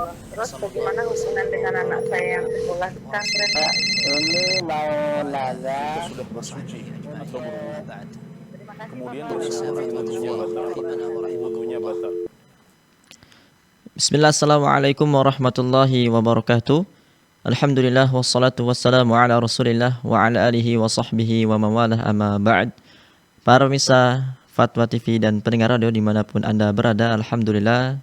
Terus bagaimana hubungan dengan anak saya yang sekolah di pesantren, Pak? Ini mau nanya. sudah bersuci atau berwudu. Terima kasih, Kemudian Bapak. wudunya batal. Bismillah, assalamualaikum warahmatullahi wabarakatuh. Alhamdulillah wassalatu wassalamu ala rasulillah wa ala alihi wa sahbihi wa mawalah amma ba'd. Para pemirsa Fatwa TV dan pendengar radio dimanapun Anda berada, Alhamdulillah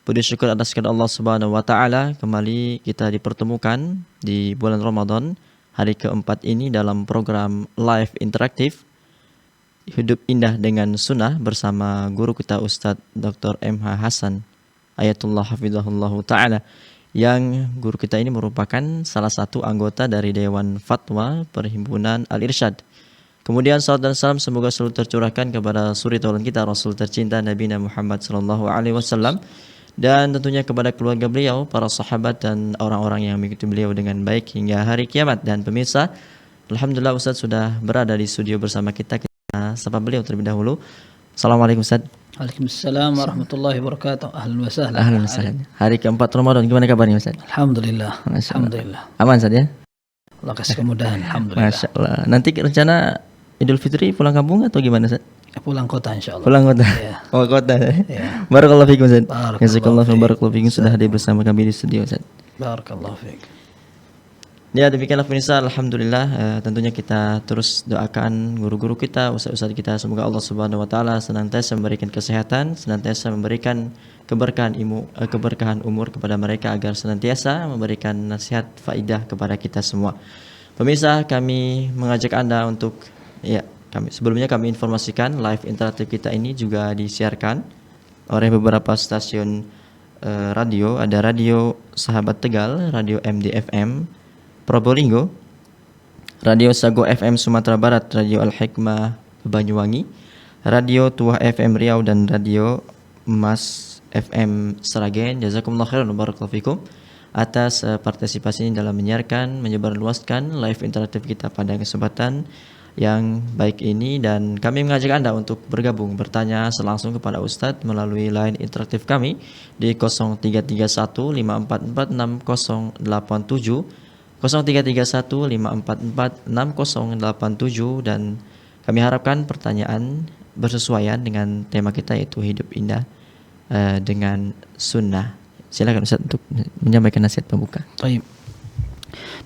puji syukur atas kepada Allah Subhanahu wa Ta'ala. Kembali kita dipertemukan di bulan Ramadan, hari keempat ini dalam program live interaktif Hidup Indah dengan Sunnah bersama guru kita Ustadz Dr. M.H. Hasan Ayatullah Hafizahullah Ta'ala, yang guru kita ini merupakan salah satu anggota dari Dewan Fatwa Perhimpunan Al-Irsyad. Kemudian salam dan salam semoga selalu tercurahkan kepada suri tauladan kita Rasul tercinta Nabi Muhammad SAW, dan tentunya kepada keluarga beliau, para sahabat dan orang-orang yang mengikuti beliau dengan baik hingga hari kiamat. Dan pemirsa, Alhamdulillah Ustaz sudah berada di studio bersama kita. Kita sapa beliau terlebih dahulu. Assalamualaikum Ustaz. Waalaikumsalam warahmatullahi wabarakatuh. Ahlan wa sahlan. Ahlan wa sahlan. Hari keempat Ramadan, gimana kabarnya Ustaz? Alhamdulillah. Alhamdulillah. Aman Ustaz ya? Allah kasih kemudahan. Alhamdulillah. Masya Allah. Nanti rencana Idul Fitri pulang kampung atau gimana Ustaz? Pulang kota insyaallah. Pulang kota. Ya. Oh kota. Ya. Barakallahu fiikum Ustaz. Barakallahu Barakallahu sudah hadir bersama kami di studio Ustaz. Barakallahu fiik. Ya, demikianlah pemirsa, alhamdulillah tentunya kita terus doakan guru-guru kita, ustaz-ustaz kita, semoga Allah Subhanahu wa Ta'ala senantiasa memberikan kesehatan, senantiasa memberikan keberkahan umur kepada mereka agar senantiasa memberikan nasihat faidah kepada kita semua. Pemirsa, kami mengajak Anda untuk sebelumnya kami informasikan live interaktif kita ini juga disiarkan oleh beberapa stasiun radio. Ada Radio Sahabat Tegal, Radio MDFM Probolinggo, Radio Sago FM Sumatera Barat, Radio Al-Hikmah Banyuwangi, Radio Tuah FM Riau, dan Radio Mas FM Seragen. Jazakumullah khairan wa barakallahu fikum atas partisipasi dalam menyiarkan, menyebarluaskan live interaktif kita pada kesempatan yang baik ini. Dan kami mengajak Anda untuk bergabung, bertanya langsung kepada Ustadz melalui line interaktif kami di 0331 544 6087, 0331 544 6087, dan kami harapkan pertanyaan bersesuaian dengan tema kita, yaitu hidup indah dengan sunnah. Silakan Ustaz untuk menyampaikan nasihat pembuka. Baik.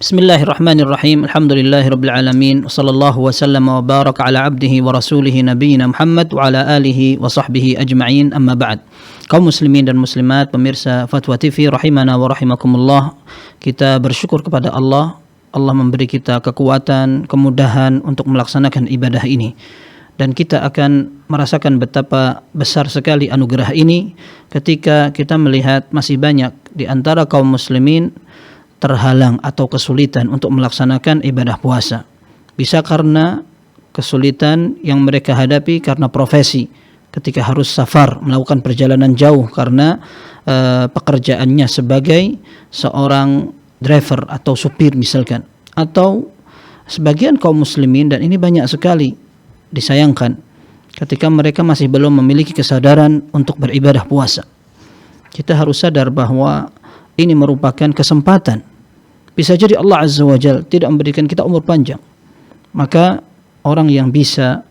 Bismillahirrahmanirrahim. Alhamdulillahirabbil alamin. Wassallallahu wasallama wa baraka ala abdihi wa rasulih nabiyina Muhammad wa ala alihi wa sahbihi ajma'in. Amma ba'd. Kaum muslimin dan muslimat, pemirsa Fatwa TV rahimana wa rahimakumullah, kita bersyukur kepada Allah. Allah memberi kita kekuatan, kemudahan untuk melaksanakan ibadah ini. Dan kita akan merasakan betapa besar sekali anugerah ini ketika kita melihat masih banyak di antara kaum muslimin terhalang atau kesulitan untuk melaksanakan ibadah puasa. Bisa karena kesulitan yang mereka hadapi karena profesi, ketika harus safar, melakukan perjalanan jauh karena pekerjaannya sebagai seorang driver atau supir misalkan. Atau sebagian kaum muslimin, dan ini banyak sekali, disayangkan ketika mereka masih belum memiliki kesadaran untuk beribadah puasa. Kita harus sadar bahwa ini merupakan kesempatan. Bisa jadi Allah Azza wa Jalla tidak memberikan kita umur panjang. Maka orang yang bisa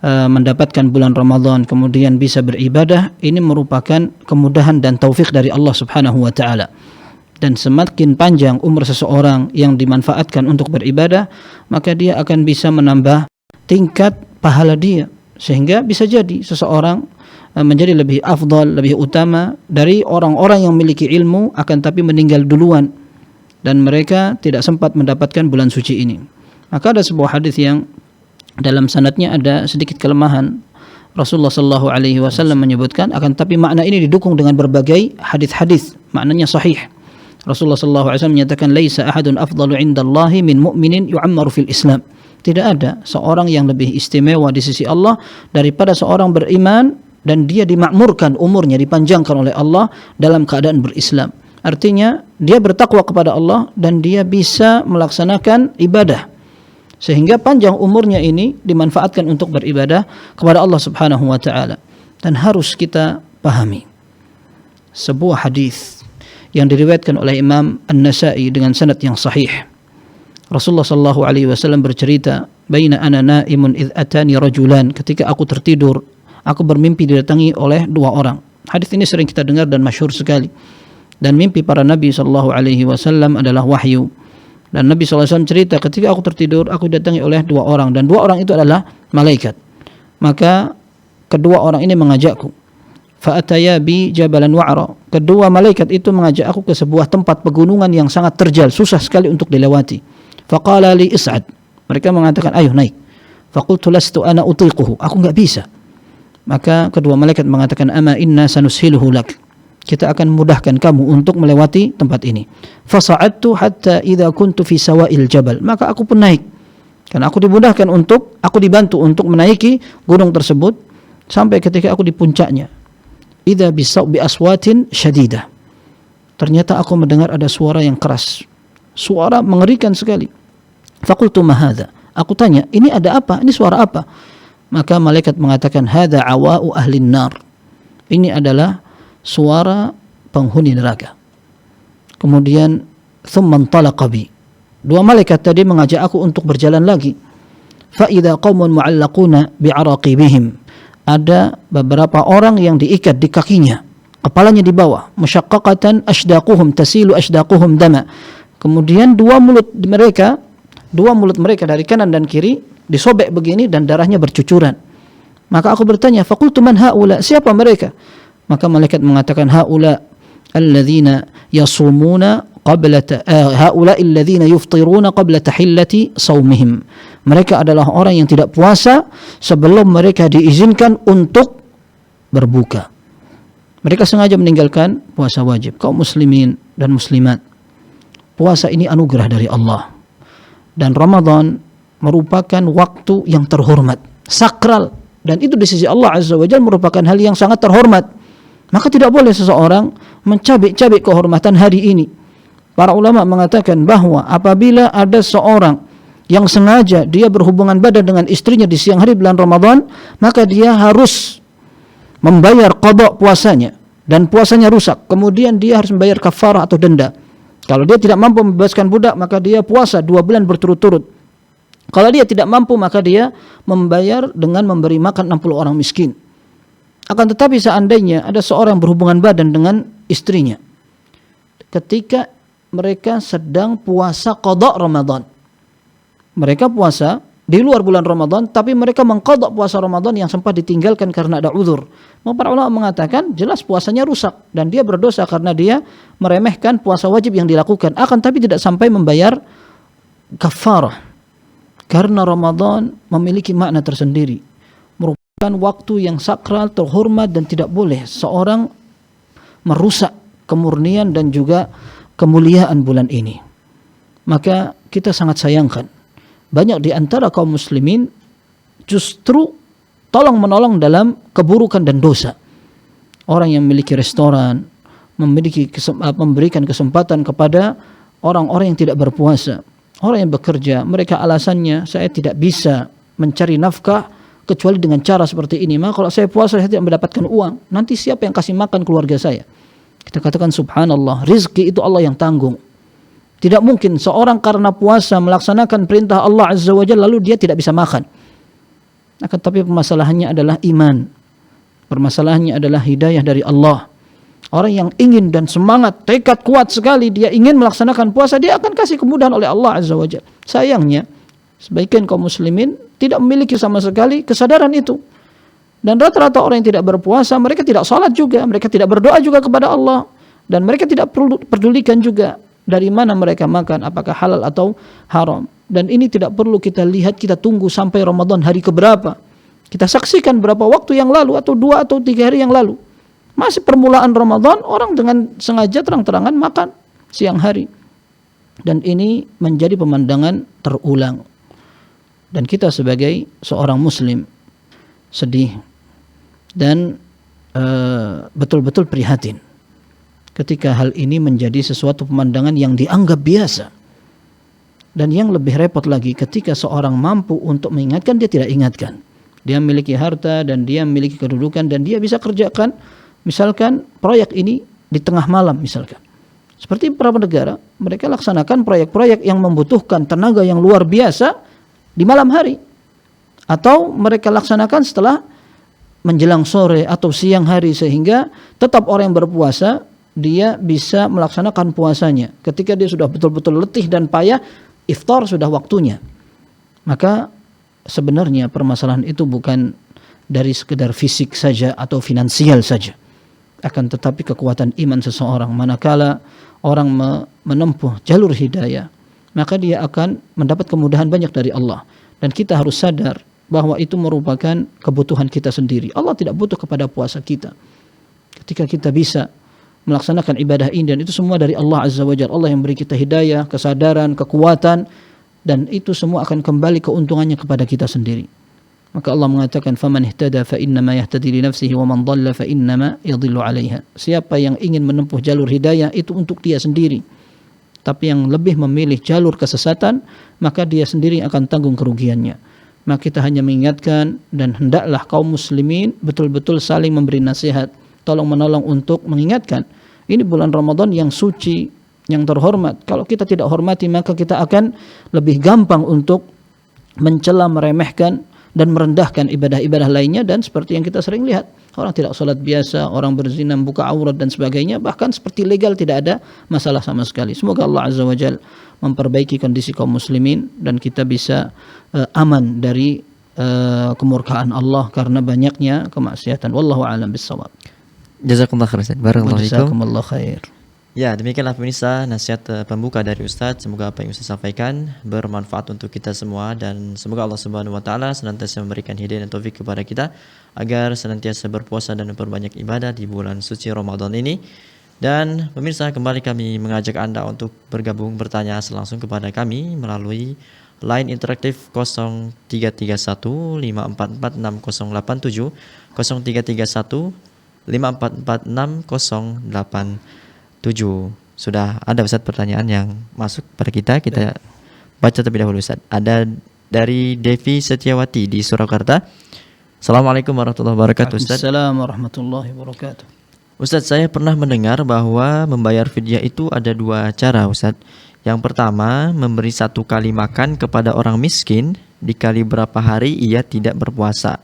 mendapatkan bulan Ramadan kemudian bisa beribadah, ini merupakan kemudahan dan taufik dari Allah Subhanahu wa Ta'ala. Dan semakin panjang umur seseorang yang dimanfaatkan untuk beribadah, maka dia akan bisa menambah tingkat pahala dia, sehingga bisa jadi seseorang menjadi lebih afdal, lebih utama dari orang-orang yang memiliki ilmu akan tapi meninggal duluan dan mereka tidak sempat mendapatkan bulan suci ini. Maka ada sebuah hadis yang dalam sanadnya ada sedikit kelemahan. Rasulullah sallallahu alaihi wasallam menyebutkan, akan tapi makna ini didukung dengan berbagai hadis-hadis, maknanya sahih. Rasulullah sallallahu alaihi wasallam menyatakan, laisa ahadun afdalu indallahi min mu'minin yu'ammaru fil Islam. Tidak ada seorang yang lebih istimewa di sisi Allah daripada seorang beriman dan dia dimakmurkan umurnya, dipanjangkan oleh Allah dalam keadaan berislam. Artinya dia bertakwa kepada Allah dan dia bisa melaksanakan ibadah, sehingga panjang umurnya ini dimanfaatkan untuk beribadah kepada Allah Subhanahu wa Ta'ala. Dan harus kita pahami sebuah hadis yang diriwayatkan oleh Imam An-Nasa'i dengan sanad yang sahih. Rasulullah sallallahu alaihi wasallam bercerita, "Baina ana naimun idz atani rajulan." Ketika aku tertidur, aku bermimpi didatangi oleh dua orang. Hadis ini sering kita dengar dan masyhur sekali. Dan mimpi para nabi sallallahu alaihi wasallam adalah wahyu. Dan Nabi sallallahu alaihi wasallam cerita, ketika aku tertidur, aku didatangi oleh dua orang, dan dua orang itu adalah malaikat. Maka kedua orang ini mengajakku. Fa'ataya bi jabalan wa'ra. Kedua malaikat itu mengajak aku ke sebuah tempat pegunungan yang sangat terjal, susah sekali untuk dilewati. Faqala li is'ad. Mereka mengatakan, ayo naik. Faqultu lastu ana utiquhu. Aku enggak bisa. Maka kedua malaikat mengatakan, ama inna sanushiluhu lak. Kita akan memudahkan kamu untuk melewati tempat ini. Fasa'adtu hatta idza kuntu fi sawa'il jabal. Maka aku pun naik. Karena aku dibantu untuk menaiki gunung tersebut sampai ketika aku di puncaknya. Idza bi aswatin syadidah. Ternyata aku mendengar ada suara yang keras. Suara mengerikan sekali. Faqultu ma hadza? Aku tanya, ini ada apa? Ini suara apa? Maka malaikat mengatakan, hadza awa'u ahlin nar. Ini adalah suara penghuni neraka. Kemudian thumma intalaqa bi. Dua malaikat tadi mengajak aku untuk berjalan lagi. Fa idza qaumun mu'allaquna bi'araqibihim. Ada beberapa orang yang diikat di kakinya, kepalanya di bawah, musyaqqaqatan ashdaquhum tasilu ashdaquhum dama. Kemudian dua mulut mereka dari kanan dan kiri disobek begini dan darahnya bercucuran. Maka aku bertanya, faqultu man haula? Siapa mereka? Maka malaikat mengatakan, haula alladzina yasumuna haula alladzina yuftiruna qabla tahillati saumihim. Mereka adalah orang yang tidak puasa sebelum mereka diizinkan untuk berbuka. Mereka sengaja meninggalkan puasa wajib. Kaum muslimin dan muslimat, puasa ini anugerah dari Allah. Dan Ramadan merupakan waktu yang terhormat, sakral, dan itu di sisi Allah Azza wa Jalla merupakan hal yang sangat terhormat. Maka tidak boleh seseorang mencabik-cabik kehormatan hari ini. Para ulama mengatakan bahwa apabila ada seorang yang sengaja dia berhubungan badan dengan istrinya di siang hari bulan Ramadan, maka dia harus membayar qada puasanya dan puasanya rusak. Kemudian dia harus membayar kafarah atau denda. Kalau dia tidak mampu membebaskan budak, maka dia puasa 2 bulan berturut-turut. Kalau dia tidak mampu, maka dia membayar dengan memberi makan 60 orang miskin. Akan tetapi seandainya ada seorang berhubungan badan dengan istrinya ketika mereka sedang puasa qada Ramadan, mereka puasa di luar bulan Ramadan, tapi mereka mengqadha puasa Ramadan yang sempat ditinggalkan karena ada uzur. Para ulama mengatakan jelas puasanya rusak dan dia berdosa karena dia meremehkan puasa wajib yang dilakukan. Akan tapi tidak sampai membayar kafarah. Karena Ramadan memiliki makna tersendiri. Merupakan waktu yang sakral, terhormat, dan tidak boleh seorang merusak kemurnian dan juga kemuliaan bulan ini. Maka kita sangat sayangkan banyak di antara kaum muslimin justru tolong-menolong dalam keburukan dan dosa. Orang yang memiliki restoran, memberikan kesempatan kepada orang-orang yang tidak berpuasa. Orang yang bekerja, mereka alasannya, saya tidak bisa mencari nafkah kecuali dengan cara seperti ini. Maka kalau saya puasa, saya tidak mendapatkan uang. Nanti siapa yang kasih makan keluarga saya? Kita katakan subhanallah, rizki itu Allah yang tanggung. Tidak mungkin seorang karena puasa melaksanakan perintah Allah Azza wa Jalla lalu dia tidak bisa makan. Akan tapi permasalahannya adalah iman. Permasalahannya adalah hidayah dari Allah. Orang yang ingin dan semangat, tekad kuat sekali dia ingin melaksanakan puasa, dia akan kasih kemudahan oleh Allah Azza wa Jalla. Sayangnya sebagian kaum muslimin tidak memiliki sama sekali kesadaran itu. Dan rata-rata orang yang tidak berpuasa, mereka tidak salat juga, mereka tidak berdoa juga kepada Allah, dan mereka tidak perlu pedulikan juga dari mana mereka makan, apakah halal atau haram. Dan ini tidak perlu kita lihat, kita tunggu sampai Ramadan hari keberapa. Kita saksikan berapa waktu yang lalu, atau 2 atau 3 hari yang lalu. Masih permulaan Ramadan, orang dengan sengaja terang-terangan makan siang hari. Dan ini menjadi pemandangan terulang. Dan kita sebagai seorang muslim sedih dan betul-betul prihatin ketika hal ini menjadi sesuatu pemandangan yang dianggap biasa. Dan yang lebih repot lagi, ketika seorang mampu untuk mengingatkan, dia tidak ingatkan. Dia memiliki harta dan dia memiliki kedudukan dan dia bisa kerjakan misalkan proyek ini di tengah malam misalkan. Seperti beberapa negara, mereka laksanakan proyek-proyek yang membutuhkan tenaga yang luar biasa di malam hari. Atau mereka laksanakan setelah menjelang sore atau siang hari, sehingga tetap orang yang berpuasa dia bisa melaksanakan puasanya. Ketika dia sudah betul-betul letih dan payah, iftar sudah waktunya. Maka sebenarnya permasalahan itu bukan dari sekedar fisik saja atau finansial saja, akan tetapi kekuatan iman seseorang. Manakala orang menempuh jalur hidayah, maka dia akan mendapat kemudahan banyak dari Allah. Dan kita harus sadar bahwa itu merupakan kebutuhan kita sendiri. Allah tidak butuh kepada puasa kita. Ketika kita bisa melaksanakan ibadah ini, dan itu semua dari Allah Azza wa Jalla. Allah yang beri kita hidayah, kesadaran, kekuatan, dan itu semua akan kembali keuntungannya kepada kita sendiri. Maka Allah mengatakan, "Faman ihtada fa innama yahtadi li nafsihi wa man dhalla fa innama yadhillu 'alaiha." Siapa yang ingin menempuh jalur hidayah itu untuk dia sendiri. Tapi yang lebih memilih jalur kesesatan, maka dia sendiri akan tanggung kerugiannya. Maka kita hanya mengingatkan, dan hendaklah kaum muslimin betul-betul saling memberi nasihat, tolong menolong untuk mengingatkan. Ini bulan Ramadan yang suci, yang terhormat. Kalau kita tidak hormati, maka kita akan lebih gampang untuk mencela, meremehkan, dan merendahkan ibadah-ibadah lainnya. Dan seperti yang kita sering lihat, orang tidak sholat biasa, orang berzina, buka aurat dan sebagainya, bahkan seperti legal, tidak ada masalah sama sekali. Semoga Allah Azza wa Jalla memperbaiki kondisi kaum muslimin, dan kita bisa aman dari kemurkaan Allah karena banyaknya kemaksiatan. Wallahu a'lam bishawab. Jazakumullah khair Ustaz. Barakallahu fikum. Jazakumullah khair. Ya, demikianlah pemirsa nasihat pembuka dari Ustadz. Semoga apa yang Ustadz sampaikan bermanfaat untuk kita semua, dan semoga Allah Subhanahu wa taala senantiasa memberikan hidayah dan taufik kepada kita agar senantiasa berpuasa dan memperbanyak ibadah di bulan suci Ramadan ini. Dan pemirsa, kembali kami mengajak Anda untuk bergabung bertanya langsung kepada kami melalui line interaktif 0331 544 6087 0331 544 6087. Sudah ada Ustaz pertanyaan yang masuk pada kita baca terlebih dahulu Ustaz. Ada dari Devi Setiawati di Surakarta. Assalamualaikum warahmatullahi wabarakatuh Ustaz. Assalamualaikum warahmatullahi wabarakatuh. Ustaz, saya pernah mendengar bahwa membayar fidyah itu ada dua cara Ustaz. Yang pertama, memberi 1 kali makan kepada orang miskin dikali berapa hari ia tidak berpuasa.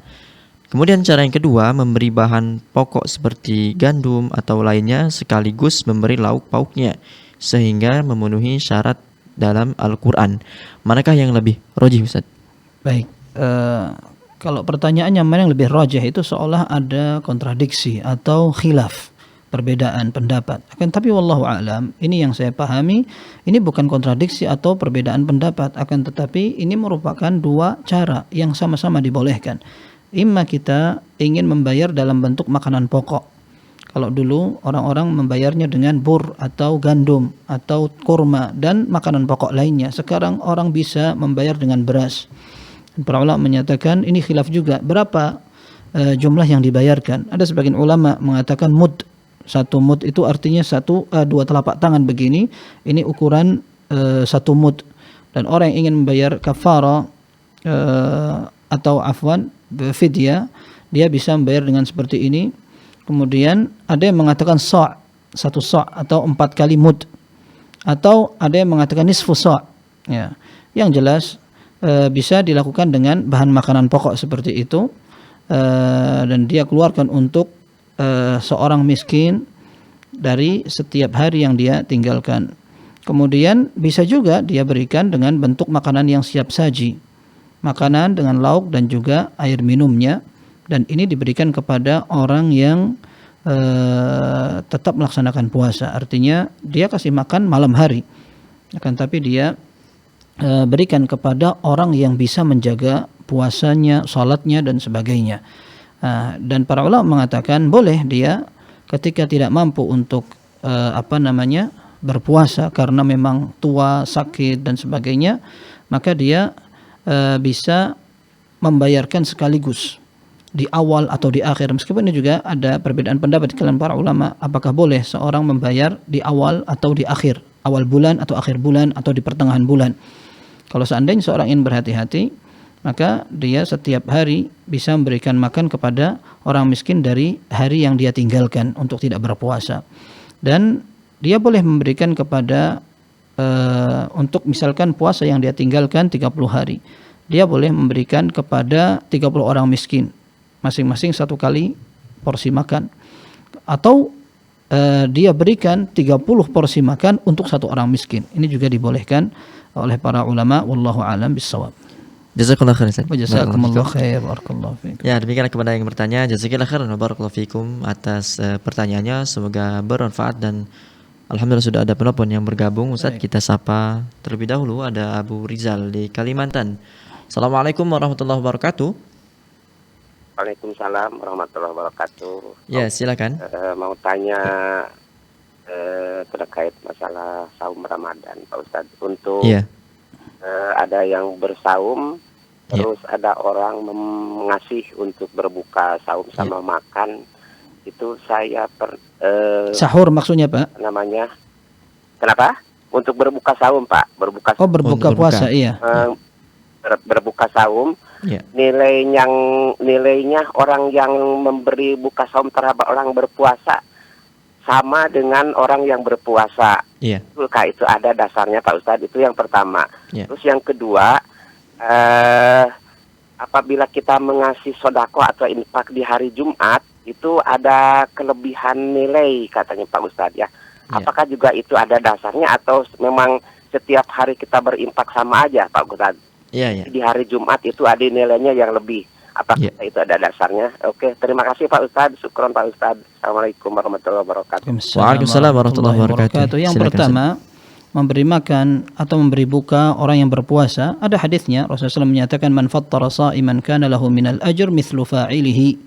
Kemudian cara yang kedua, memberi bahan pokok seperti gandum atau lainnya sekaligus memberi lauk pauknya sehingga memenuhi syarat dalam Al-Quran. Manakah yang lebih rajih Ustaz? Baik, kalau pertanyaannya mana yang lebih rajih, itu seolah ada kontradiksi atau khilaf, perbedaan pendapat. Tapi wallahu a'lam, ini yang saya pahami, ini bukan kontradiksi atau perbedaan pendapat, akan tetapi ini merupakan dua cara yang sama-sama dibolehkan. Imma kita ingin membayar dalam bentuk makanan pokok. Kalau dulu orang-orang membayarnya dengan bur atau gandum atau kurma dan makanan pokok lainnya. Sekarang orang bisa membayar dengan beras. Para ulama menyatakan ini khilaf juga berapa jumlah yang dibayarkan. Ada sebagian ulama mengatakan mud. 1 mud itu artinya 2 telapak tangan begini. Ini ukuran 1 mud. Dan orang yang ingin membayar kafarah atau afwan fidyah, dia bisa membayar dengan seperti ini. Kemudian ada yang mengatakan sa', 1 sa' atau 4 kali mud, atau ada yang mengatakan nisfu sa'. Ya, yang jelas bisa dilakukan dengan bahan makanan pokok seperti itu, dan dia keluarkan untuk seorang miskin dari setiap hari yang dia tinggalkan. Kemudian bisa juga dia berikan dengan bentuk makanan yang siap saji, makanan dengan lauk dan juga air minumnya, dan ini diberikan kepada orang yang tetap melaksanakan puasa. Artinya dia kasih makan malam hari, akan tapi dia berikan kepada orang yang bisa menjaga puasanya, salatnya dan sebagainya. Dan para ulama mengatakan boleh dia ketika tidak mampu untuk berpuasa karena memang tua, sakit dan sebagainya, maka dia bisa membayarkan sekaligus di awal atau di akhir. Meskipun ini juga ada perbedaan pendapat di kalangan para ulama, apakah boleh seorang membayar di awal atau di akhir, awal bulan atau akhir bulan atau di pertengahan bulan. Kalau seandainya seorang ingin berhati-hati, maka dia setiap hari bisa memberikan makan kepada orang miskin dari hari yang dia tinggalkan untuk tidak berpuasa. Dan dia boleh memberikan kepada untuk misalkan puasa yang dia tinggalkan 30 hari. Dia boleh memberikan kepada 30 orang miskin, masing-masing 1 kali porsi makan. Atau dia berikan 30 porsi makan untuk 1 orang miskin. Ini juga dibolehkan oleh para ulama, wallahu a'lam bissawab. Jazakallahu khairan Ustaz. Jazakumullah khair, barakallahu fiik. Ya, demikianlah kepada yang bertanya. Jazakallahu khairan wa barakallahu fikum atas pertanyaannya. Semoga bermanfaat dan alhamdulillah sudah ada penelpon yang bergabung. Ustaz, kita sapa terlebih dahulu. Ada Abu Rizal di Kalimantan. Assalamualaikum warahmatullahi wabarakatuh. Waalaikumsalam warahmatullahi wabarakatuh. Ya, silakan. Mau tanya terkait masalah saum Ramadan, Pak Ustadz. Untuk ada yang bersaum, terus ada orang mengasih untuk berbuka saum sama makan. Itu saya sahur maksudnya, Pak? Namanya. Kenapa? Untuk berbuka saum, Pak. Berbuka. Oh, berbuka puasa, iya. Berbuka saum. Nilainya orang yang memberi buka saum terhadap orang berpuasa sama dengan orang yang berpuasa. Betulkah itu ada dasarnya, Pak Ustadz? Itu yang pertama. Terus yang kedua, apabila kita mengasih sodako atau infak di hari Jumat, itu ada kelebihan nilai katanya Pak Ustadz ya. Apakah juga itu ada dasarnya atau memang setiap hari kita berinfak sama aja, Pak Ustadz? Di hari Jumat itu ada nilainya yang lebih. Apakah itu ada dasarnya? Oke, terima kasih Pak Ustadz. Syukron Pak Ustadz. Assalamualaikum warahmatullahi wabarakatuh. Waalaikumsalam warahmatullahi wabarakatuh. Yang pertama, memberi makan atau memberi buka orang yang berpuasa, ada hadisnya. Rasulullah SAW menyatakan, man fattara sa'iman kana lahu minal ajr mithlu fa'ilihi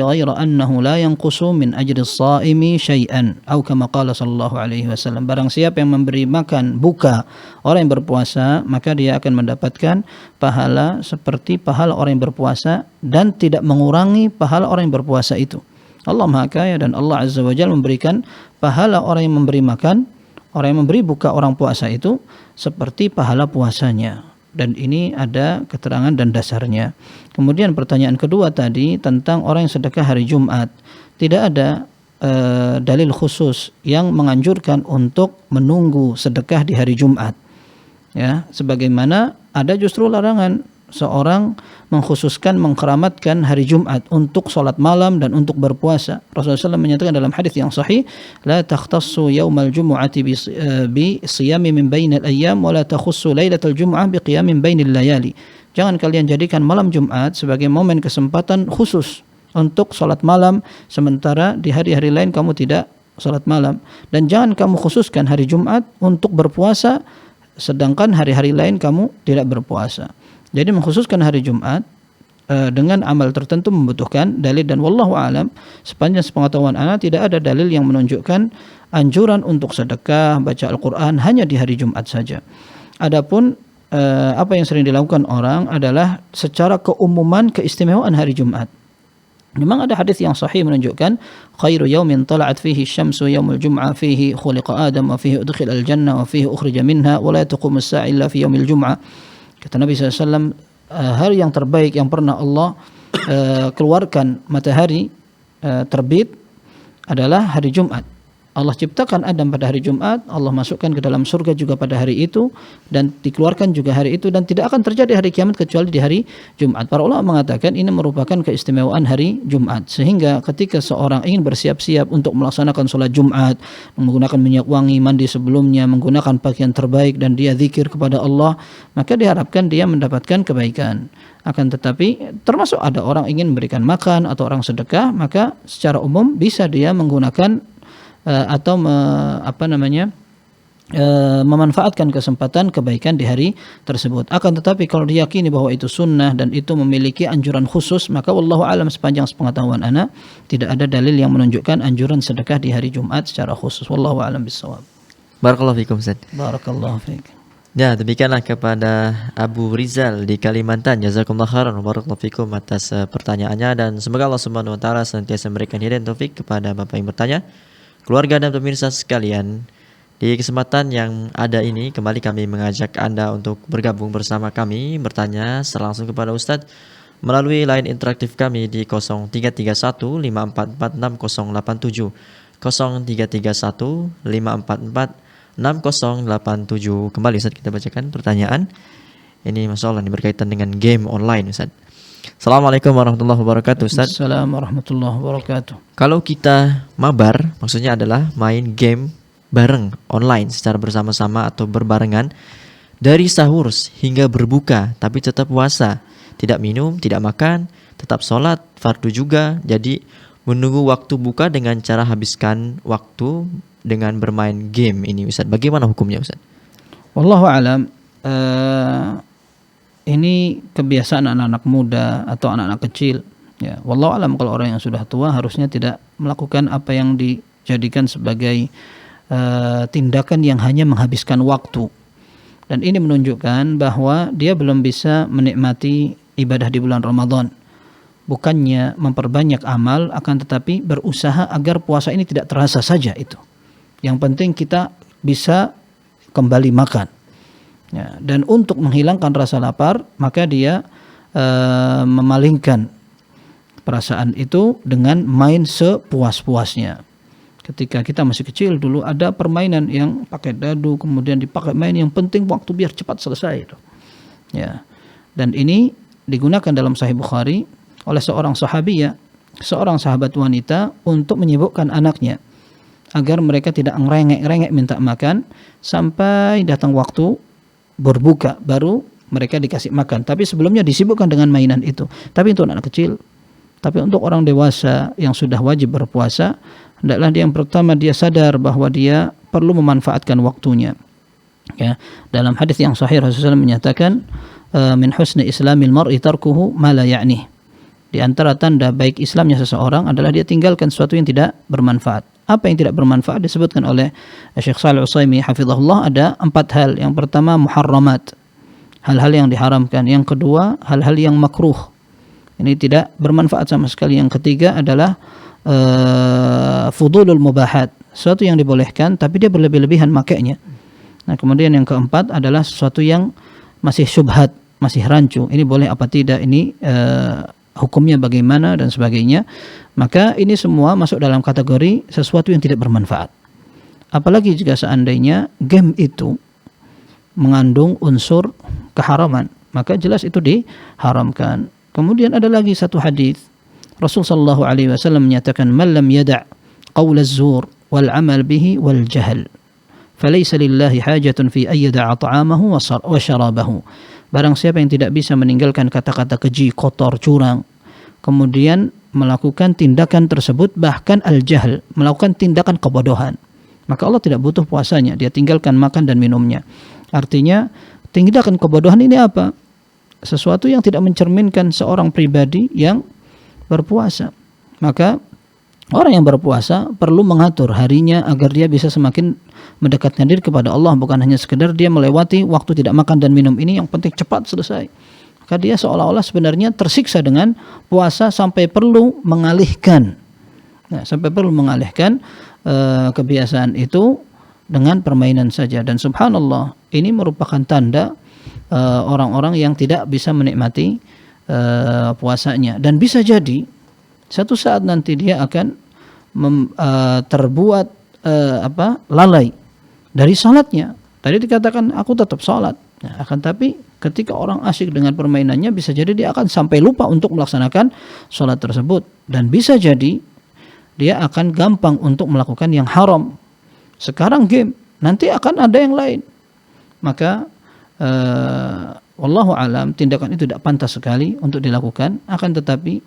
ghaira annahu la yanqusu min ajri as-sa'imi syai'an, atau kama qala sallallahu alaihi wasallam. Barang siapa yang memberi makan buka orang yang berpuasa, maka dia akan mendapatkan pahala seperti pahala orang yang berpuasa dan tidak mengurangi pahala orang yang berpuasa itu. Allah Maha Kaya dan Allah Azza wa Jalla memberikan pahala orang yang memberi makan, orang yang memberi buka orang puasa itu seperti pahala puasanya. Dan ini ada keterangan dan dasarnya. Kemudian pertanyaan kedua tadi tentang orang yang sedekah hari Jumat. Tidak ada dalil khusus yang menganjurkan untuk menunggu sedekah di hari Jumat. Ya, sebagaimana ada justru larangan seorang mengkhususkan mengkeramatkan hari Jumat untuk sholat malam dan untuk berpuasa. Rasulullah SAW menyatakan dalam hadis yang sahih, la takhtassu yaumal jumu'ati bi siyami min bainal ayyam wa la takhussu lailatal jumu'ah bi qiyamin bainil layali. Jangan kalian jadikan malam Jumat sebagai momen kesempatan khusus untuk sholat malam, sementara di hari-hari lain kamu tidak sholat malam. Dan jangan kamu khususkan hari Jumat untuk berpuasa, sedangkan hari-hari lain kamu tidak berpuasa. Jadi mengkhususkan hari Jumat dengan amal tertentu membutuhkan dalil, dan wallahu alam sepanjang sepengetahuan ana tidak ada dalil yang menunjukkan anjuran untuk sedekah baca Al-Qur'an hanya di hari Jumat saja. Adapun apa yang sering dilakukan orang adalah secara keumuman keistimewaan hari Jumat. Memang ada hadis yang sahih menunjukkan khairu yaumin tala'at fihi syamsu yaumul jum'ah fihi khuliqa Adam wa fihi udkhila al-jannah wa fihi ukhrija minha wa la taqumu as-sa'a illa fi yaumil jum'ah. Kata Nabi SAW, hari yang terbaik yang pernah Allah keluarkan matahari terbit adalah hari Jumat. Allah ciptakan Adam pada hari Jumat, Allah masukkan ke dalam surga juga pada hari itu, dan dikeluarkan juga hari itu, dan tidak akan terjadi hari kiamat kecuali di hari Jumat. Para ulama mengatakan ini merupakan keistimewaan hari Jumat, sehingga ketika seorang ingin bersiap-siap untuk melaksanakan sholat Jumat, menggunakan minyak wangi, mandi sebelumnya, menggunakan pakaian terbaik, dan dia zikir kepada Allah, maka diharapkan dia mendapatkan kebaikan. Akan tetapi termasuk ada orang ingin memberikan makan atau orang sedekah, maka secara umum bisa dia menggunakan atau memanfaatkan kesempatan kebaikan di hari tersebut. Akan tetapi kalau diyakini bahwa itu sunnah dan itu memiliki anjuran khusus, maka wallahu alam sepanjang sepengetahuan ana tidak ada dalil yang menunjukkan anjuran sedekah di hari Jumat secara khusus. Wallahu alam bissawab. Barakallahu fikum Ustaz. Barakallahu fiik. Ya, demikianlah kepada Abu Rizal di Kalimantan. Jazakumullah khairan wa barakallahu fikum atas pertanyaannya, dan semoga Allah Subhanahu wa taala senantiasa memberikan hidayah dan taufik kepada Bapak yang bertanya, keluarga dan pemirsa sekalian. Di kesempatan yang ada ini kembali kami mengajak Anda untuk bergabung bersama kami, bertanya secara langsung kepada Ustadz melalui line interaktif kami di 0331 5446 087. 0331 544 6087. Kembali Ustaz, kita bacakan pertanyaan. Ini masalah ini berkaitan dengan game online Ustaz. Assalamualaikum warahmatullahi wabarakatuh Ustaz. Assalamualaikum warahmatullahi wabarakatuh. Kalau kita mabar, maksudnya adalah main game bareng online secara bersama-sama atau berbarengan dari sahur hingga berbuka, tapi tetap puasa, tidak minum, tidak makan, tetap sholat fardu juga. Jadi menunggu waktu buka dengan cara habiskan waktu dengan bermain game ini Ustaz. Bagaimana hukumnya Ustaz? Wallahu alam. Ini kebiasaan anak-anak muda atau anak-anak kecil. Ya, wallahu alam, kalau orang yang sudah tua harusnya tidak melakukan apa yang dijadikan sebagai tindakan yang hanya menghabiskan waktu. Dan ini menunjukkan bahwa dia belum bisa menikmati ibadah di bulan Ramadan. Bukannya memperbanyak amal, akan tetapi berusaha agar puasa ini tidak terasa saja itu. Yang penting kita bisa kembali makan. Ya, dan untuk menghilangkan rasa lapar, maka dia memalingkan perasaan itu dengan main sepuas-puasnya. Ketika kita masih kecil dulu ada permainan yang pakai dadu, kemudian dipakai main, yang penting waktu biar cepat selesai itu. Ya. Dan ini digunakan dalam Sahih Bukhari oleh seorang sahabiyah, seorang sahabat wanita, untuk menyibukkan anaknya agar mereka tidak ngerengek-rengek minta makan sampai datang waktu berbuka baru mereka dikasih makan. Tapi sebelumnya disibukkan dengan mainan itu. Tapi untuk anak kecil, tapi untuk orang dewasa yang sudah wajib berpuasa, hendaklah dia yang pertama dia sadar bahwa dia perlu memanfaatkan waktunya. Ya, dalam hadis yang sahih Rasulullah menyatakan, min husni islamil mar'i tarkuhu ma la ya'nih. Di antara tanda baik Islamnya seseorang adalah dia tinggalkan sesuatu yang tidak bermanfaat. Apa yang tidak bermanfaat disebutkan oleh Syekh Shalih Utsaimin hafizahullah, ada 4 hal. Yang pertama muharramat, hal-hal yang diharamkan. Yang kedua hal-hal yang makruh, ini tidak bermanfaat sama sekali. Yang ketiga adalah fudulul mubahat, sesuatu yang dibolehkan tapi dia berlebih-lebihan makainya. Nah, kemudian yang keempat adalah sesuatu yang masih syubhat, masih rancu, ini boleh apa tidak, ini hukumnya bagaimana dan sebagainya. Maka ini semua masuk dalam kategori sesuatu yang tidak bermanfaat. Apalagi jika seandainya game itu mengandung unsur keharaman, maka jelas itu diharamkan. Kemudian ada lagi satu hadis Rasul sallallahu alaihi wasallam menyatakan, "Man lam yada' qaul az-zur wal 'amal bihi wal jahl, falaysa lillahi hajatun fi ay yada'a ta'amahu wa syarabahu." Barang siapa yang tidak bisa meninggalkan kata-kata keji, kotor, curang, kemudian melakukan tindakan tersebut, bahkan al-jahl, melakukan tindakan kebodohan, maka Allah tidak butuh puasanya, dia tinggalkan makan dan minumnya. Artinya tindakan kebodohan ini apa? Sesuatu yang tidak mencerminkan seorang pribadi yang berpuasa. Maka orang yang berpuasa perlu mengatur harinya agar dia bisa semakin mendekatkan diri kepada Allah, bukan hanya sekedar dia melewati waktu tidak makan dan minum ini, yang penting cepat selesai. Maka dia seolah-olah sebenarnya tersiksa dengan puasa sampai perlu mengalihkan. Nah, sampai perlu mengalihkan kebiasaan itu dengan permainan saja. Dan subhanallah, ini merupakan tanda orang-orang yang tidak bisa menikmati puasanya. Dan bisa jadi satu saat nanti dia akan terbuat lalai dari salatnya. Tadi dikatakan aku tetap salat. Nah, akan tapi ketika orang asyik dengan permainannya, bisa jadi dia akan sampai lupa untuk melaksanakan salat tersebut. Dan bisa jadi dia akan gampang untuk melakukan yang haram. Sekarang game, nanti akan ada yang lain. Maka wallahu alam, tindakan itu tidak pantas sekali untuk dilakukan. Akan tetapi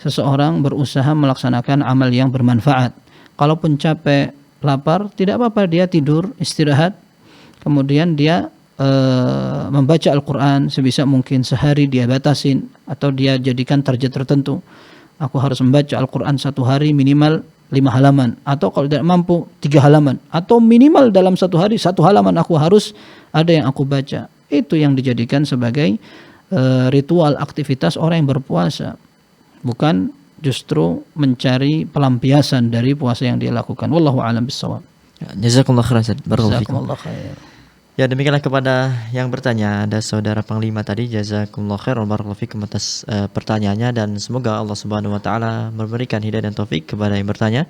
seseorang berusaha melaksanakan amal yang bermanfaat. Kalaupun capek, lapar, tidak apa-apa, dia tidur, istirahat. Kemudian dia membaca Al-Quran sebisa mungkin, sehari dia batasin atau dia jadikan target tertentu. Aku harus membaca Al-Quran satu hari minimal 5 halaman, atau kalau tidak mampu 3 halaman, atau minimal dalam satu hari 1 halaman aku harus ada yang aku baca. Itu yang dijadikan sebagai ritual aktivitas orang yang berpuasa, bukan justru mencari pelampiasan dari puasa yang dia lakukan. Wallahu a'lam bishawab. Jazakumullah khairan. Jazakumullah khair. Ya, demikianlah kepada yang bertanya, ada saudara Panglima tadi, jazakumullah khairan barakallahu fikum atas pertanyaannya, dan semoga Allah Subhanahu wa taala memberikan hidayah dan taufik kepada yang bertanya.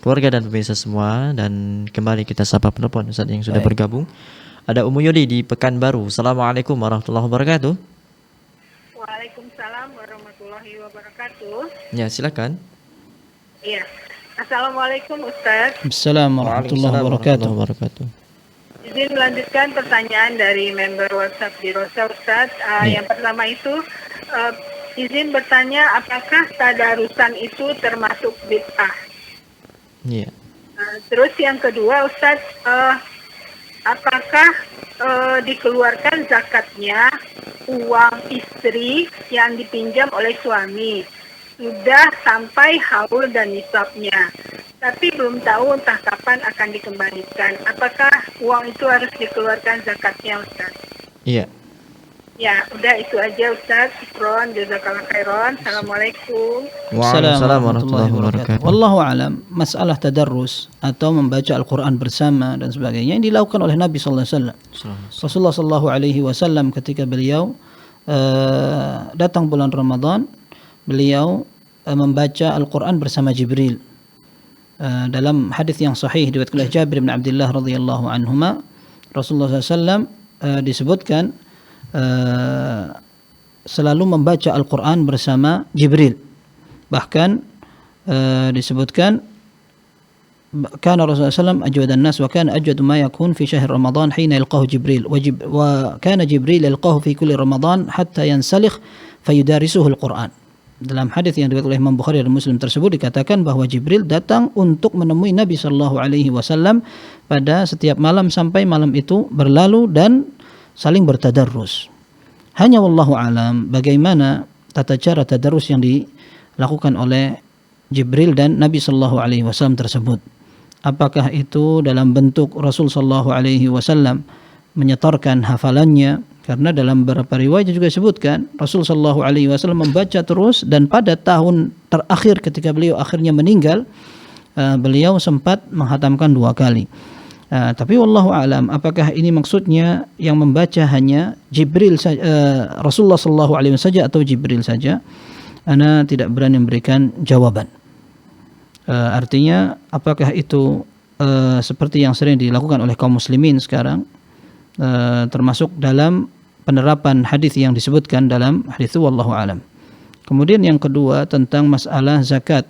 keluarga dan pemirsa semua, dan kembali kita sapa penelpon Ustaz yang sudah Baik. bergabung. Ada Umu Yuli di Pekanbaru. Assalamualaikum warahmatullahi wabarakatuh. Waalaikumsalam warahmatullahi wabarakatuh. Ya, silakan. Iya. Assalamualaikum Ustaz. Assalamualaikum warahmatullahi wabarakatuh. wabarakatuh. Izin melanjutkan pertanyaan dari member WhatsApp di Rosa Ustaz. Yang pertama itu izin bertanya apakah tadarusan itu termasuk bid'ah? Iya. Terus yang kedua Ustaz, apakah dikeluarkan zakatnya uang istri yang dipinjam oleh suami? Sudah sampai haul dan nisabnya, tapi belum tahu entah kapan akan dikembalikan. Apakah uang itu harus dikeluarkan zakatnya Ustaz? Iya. Ya, udah itu aja Ustaz. Syukron, jazakallah khairan. Assalamualaikum. Waalaikumsalam warahmatullahi wabarakatuh. Wallahu alam, masalah tadarrus atau membaca Al-Quran bersama dan sebagainya yang dilakukan oleh Nabi sallallahu alaihi wasallam. Rasulullah sallallahu alaihi wasallam ketika beliau datang bulan Ramadan, beliau membaca Al-Quran bersama Jibril. Dalam hadis yang sahih diriwayatkan oleh Jabir bin Abdullah radhiyallahu anhuma, Rasulullah SAW disebutkan selalu membaca Al-Quran bersama Jibril. Bahkan disebutkan kana Rasulullah SAW ajwadan nas wa kana ajwadu ma yakun fi syahr Ramadan hina yalqahu Jibril wa kana Jibril yalqahu fi kulli Ramadan hatta yansalikh fayudarisuhu Al-Quran. Dalam hadis yang diriwayatkan oleh Imam Bukhari dan Muslim tersebut dikatakan bahwa Jibril datang untuk menemui Nabi sallallahu alaihi wasallam pada setiap malam sampai malam itu berlalu dan saling bertadarrus. Hanya wallahu alam bagaimana tata cara tadarrus yang dilakukan oleh Jibril dan Nabi sallallahu alaihi wasallam tersebut. Apakah itu dalam bentuk Rasul sallallahu alaihi wasallam menyetorkan hafalannya, karena dalam beberapa riwayat juga disebutkan Rasul sallallahu alaihi wasallam membaca terus, dan pada tahun terakhir ketika beliau akhirnya meninggal, beliau sempat menghatamkan 2 kali. Tapi wallahu alam, apakah ini maksudnya yang membaca hanya Jibril saja, Rasulullah sallallahu alaihi wasallam saja atau Jibril saja? Ana tidak berani memberikan jawaban. Artinya apakah itu seperti yang sering dilakukan oleh kaum muslimin sekarang, termasuk dalam penerapan hadis yang disebutkan dalam hadis itu, wallahu alam. Kemudian yang kedua tentang masalah zakat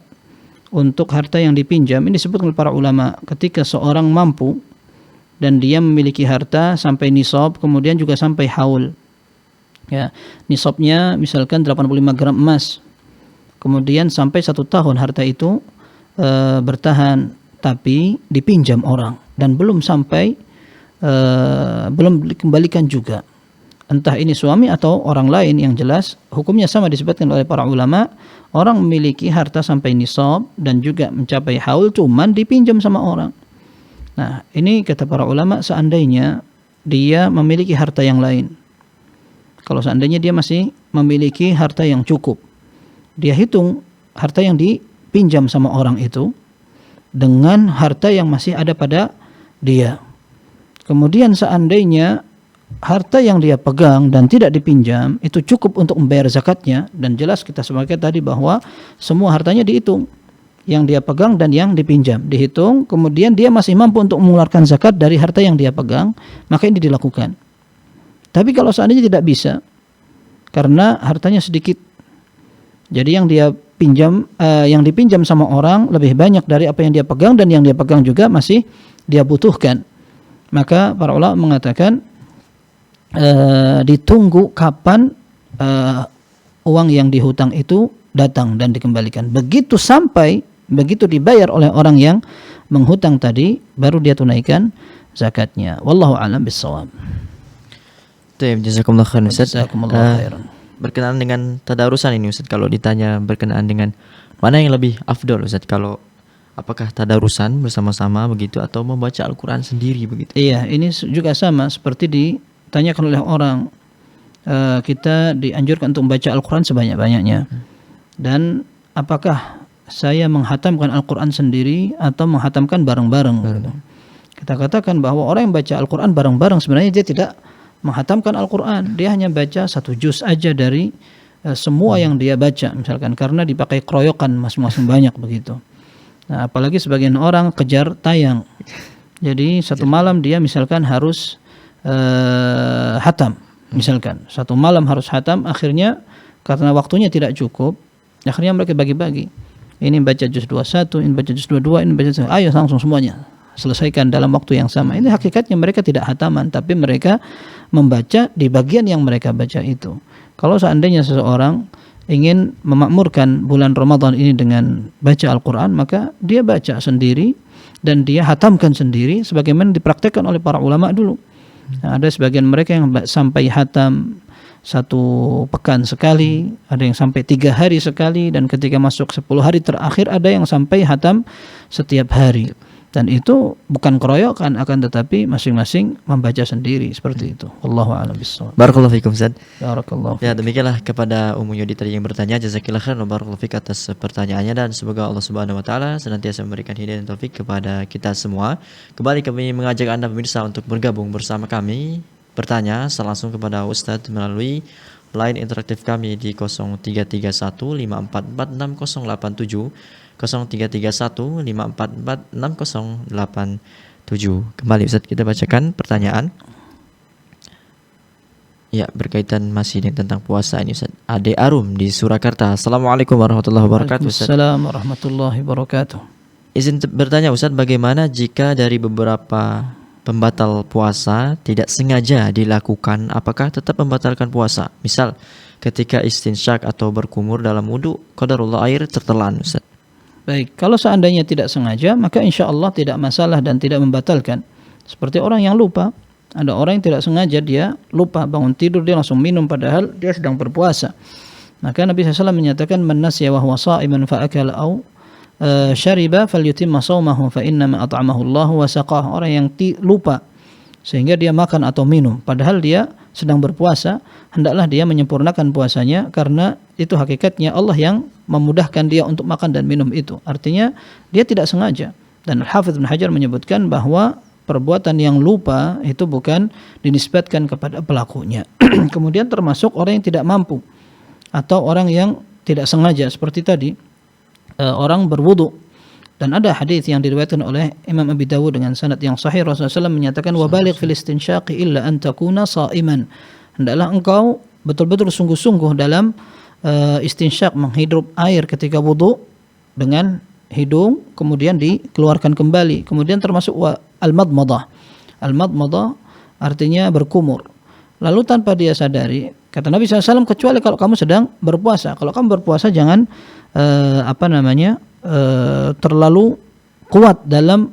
untuk harta yang dipinjam, ini disebutkan oleh para ulama ketika seorang mampu dan dia memiliki harta sampai nisab, kemudian juga sampai haul. Ya, nisabnya misalkan 85 gram emas. Kemudian sampai 1 tahun harta itu bertahan, tapi dipinjam orang dan belum sampai belum dikembalikan juga. Entah ini suami atau orang lain, yang jelas hukumnya sama disebutkan oleh para ulama. Orang memiliki harta sampai nisab dan juga mencapai haul, cuman dipinjam sama orang. Nah, ini kata para ulama, seandainya dia memiliki harta yang lain, kalau seandainya dia masih memiliki harta yang cukup, dia hitung harta yang dipinjam sama orang itu dengan harta yang masih ada pada dia. Kemudian seandainya harta yang dia pegang dan tidak dipinjam itu cukup untuk membayar zakatnya, dan jelas kita sebagai tadi bahwa semua hartanya dihitung, yang dia pegang dan yang dipinjam dihitung, kemudian dia masih mampu untuk mengeluarkan zakat dari harta yang dia pegang, maka ini dilakukan. Tapi kalau seandainya tidak bisa karena hartanya sedikit, jadi yang dia pinjam, yang dipinjam sama orang lebih banyak dari apa yang dia pegang, dan yang dia pegang juga masih dia butuhkan, maka para ulama mengatakan ditunggu kapan uang yang dihutang itu datang dan dikembalikan. Begitu dibayar oleh orang yang menghutang tadi, baru dia tunaikan zakatnya. Wallahu a'lam bissawab. Jazakumullah khairan Ustaz. Jazakumullah khairan. Berkenaan dengan tadarusan ini Ustaz, kalau ditanya berkenaan dengan mana yang lebih afdol Ustaz, kalau apakah tadarusan bersama-sama begitu atau membaca Al-Quran sendiri begitu? Iya, ini juga sama seperti ditanyakan oleh orang. Kita dianjurkan untuk membaca Al-Quran sebanyak-banyaknya. Dan apakah saya menghatamkan Al-Quran sendiri atau menghatamkan bareng-bareng? Gitu. Kita katakan bahwa orang yang baca Al-Quran bareng-bareng sebenarnya dia tidak menghatamkan Al-Quran. Dia hanya baca 1 juz aja dari semua yang dia baca, misalkan, karena dipakai keroyokan masing-masing banyak begitu. Nah, apalagi sebagian orang kejar tayang. Jadi satu malam dia misalkan harus hatam. Misalkan satu malam harus hatam, akhirnya karena waktunya tidak cukup, akhirnya mereka bagi-bagi. Ini baca juz 21, ini baca juz 22, ini baca juz, ayo langsung semuanya selesaikan dalam waktu yang sama. Ini hakikatnya mereka tidak hataman, tapi mereka membaca di bagian yang mereka baca itu. Kalau seandainya seseorang ingin memakmurkan bulan Ramadan ini dengan baca Al-Quran, maka dia baca sendiri dan dia hatamkan sendiri sebagaimana dipraktekkan oleh para ulama dulu. Nah, ada sebagian mereka yang sampai hatam 1 pekan sekali, ada yang sampai 3 hari sekali, dan ketika masuk 10 hari terakhir ada yang sampai hatam setiap hari. Dan itu bukan keroyokan, akan tetapi masing-masing membaca sendiri seperti itu. Wallahu a'lam bishawab. Barakallahu fikum Ustaz. Barakallahu. Ya, demikianlah kepada Ummu Yudi tadi yang bertanya. Jazakillah khairan wa barakallahu fik atas pertanyaannya, dan semoga Allah Subhanahu wa taala senantiasa memberikan hidayah dan taufik kepada kita semua. Kembali kami mengajak Anda pemirsa untuk bergabung bersama kami, bertanya langsung kepada Ustadz melalui line interaktif kami di 0331544687, 0331544687. Kembali Ustadz, kita bacakan pertanyaan. Ya, berkaitan masih dengan tentang puasa ini Ustadz. Ade Arum di Surakarta. Assalamualaikum warahmatullahi wabarakatuh Ustadz. Assalamualaikum warahmatullahi wabarakatuh. Izin bertanya Ustadz, bagaimana jika dari beberapa pembatal puasa tidak sengaja dilakukan, apakah tetap membatalkan puasa? Misal ketika istinsyak atau berkumur dalam wudu, qadarullah air tertelan Ustaz. Baik, kalau seandainya tidak sengaja, maka insya Allah tidak masalah dan tidak membatalkan. Seperti orang yang lupa. Ada orang yang tidak sengaja, dia lupa bangun tidur, dia langsung minum padahal dia sedang berpuasa. Maka Nabi SAW menyatakan, man nasiya wa huwa sha'iman fa akala aw syariba falyutimma shaumahu fa innama at'amahu Allah wa saqah. Orang yang lupa sehingga dia makan atau minum padahal dia sedang berpuasa, hendaklah dia menyempurnakan puasanya, karena itu hakikatnya Allah yang memudahkan dia untuk makan dan minum itu. Artinya dia tidak sengaja. Dan Hafidz Ibnu Hajar menyebutkan bahwa perbuatan yang lupa itu bukan dinisbatkan kepada pelakunya. Kemudian termasuk orang yang tidak mampu atau orang yang tidak sengaja, seperti tadi orang berwudu. Dan ada hadis yang diriwayatkan oleh Imam Abi Dawud dengan sanad yang sahih, Rasulullah SAW menyatakan, wabaligh fil istinsyaqi illa an takuna sha'iman. Hendaklah engkau betul-betul sungguh-sungguh dalam istinsyak, menghirup air ketika wudu dengan hidung, kemudian dikeluarkan kembali. Kemudian termasuk al-madmadah. Al-madmadah artinya berkumur. Lalu tanpa dia sadari, kata Nabi SAW, kecuali kalau kamu sedang berpuasa. Kalau kamu berpuasa jangan terlalu kuat dalam